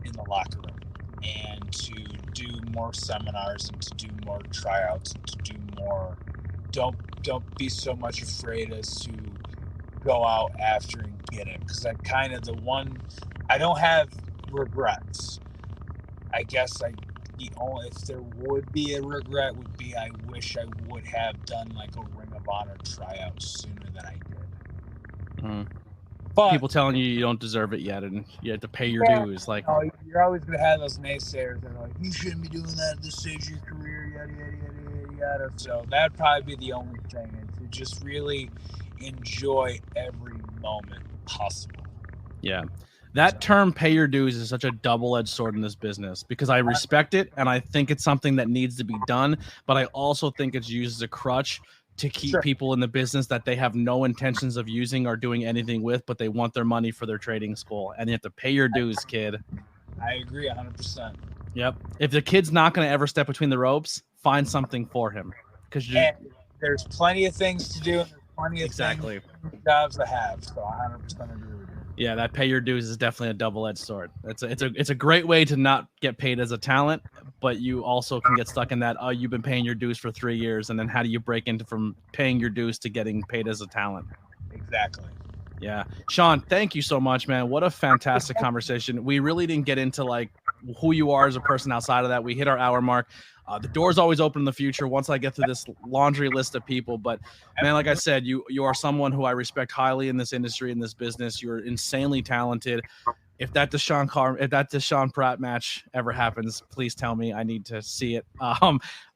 in the locker room, and to do more seminars and to do more tryouts and to do more. Don't be so much afraid as to go out after and get it, because I'm kind of the one. I don't have regrets. I guess if there would be a regret would be I wish I would have done like a Ring of Honor tryout sooner than I did. Mm. But people telling you don't deserve it yet and you have to pay your dues. Like, you're always gonna have those naysayers that are like, you shouldn't be doing that at this stage of your career, yada yada yada yada. So that'd probably be the only thing, and to just really enjoy every moment possible. Yeah. That term pay your dues is such a double-edged sword in this business, because I respect it and I think it's something that needs to be done, but I also think it's used as a crutch to keep people in the business that they have no intentions of using or doing anything with, but they want their money for their trading school, and you have to pay your dues, kid. I agree 100%. Yep. If the kid's not going to ever step between the ropes, find something for him, because there's plenty of things to do and there's plenty of jobs to have. So I 100% agree with you. Yeah, that pay your dues is definitely a double-edged sword. It's a great way to not get paid as a talent, but you also can get stuck in that, oh, you've been paying your dues for 3 years, and then how do you break into from paying your dues to getting paid as a talent? Exactly. Yeah. Sean, thank you so much, man. What a fantastic conversation. We really didn't get into like who you are as a person outside of that. We hit our hour mark. The door's always open in the future once I get through this laundry list of people. But man, like I said, you are someone who I respect highly in this industry, in this business. You're insanely talented. If that Deshaun Pratt match ever happens, please tell me. I need to see it.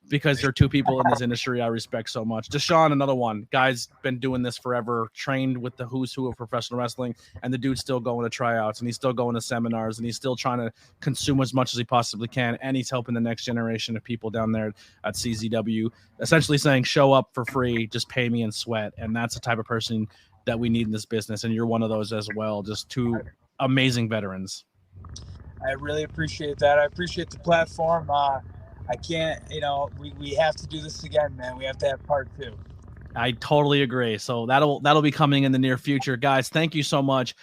Because there are two people in this industry I respect so much. Deshaun, another one. Guy's been doing this forever, trained with the who's who of professional wrestling, and the dude's still going to tryouts, and he's still going to seminars, and he's still trying to consume as much as he possibly can, and he's helping the next generation of people down there at CZW, essentially saying, show up for free, just pay me in sweat. And that's the type of person that we need in this business, and you're one of those as well. Just two amazing veterans. I really appreciate that. I appreciate the platform. I can't, we have to do this again, man. We have to have part 2. I totally agree. So that'll be coming in the near future. Guys, thank you so much.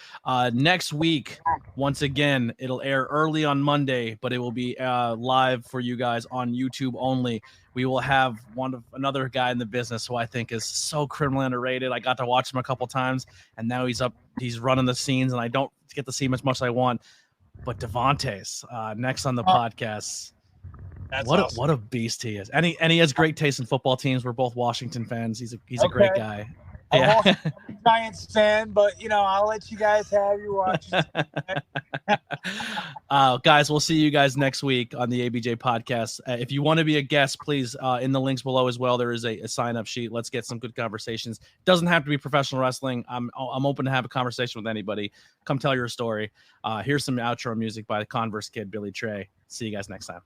Next week, once again, it'll air early on Monday, but it will be live for you guys on YouTube only. We will have another guy in the business who I think is so criminally underrated. I got to watch him a couple times, and now he's running the scenes, and I don't get to see him as much as I want. But Devontae's next on the podcast. What a beast he is, and he has great taste in football teams. We're both Washington fans. He's a great guy. Yeah. I'm a Giants fan, but I'll let you guys have your watch. Guys, we'll see you guys next week on the ABJ podcast. If you want to be a guest, please in the links below as well. There is a sign up sheet. Let's get some good conversations. Doesn't have to be professional wrestling. I'm open to have a conversation with anybody. Come tell your story. Here's some outro music by the Converse Kid, Billy Trey. See you guys next time.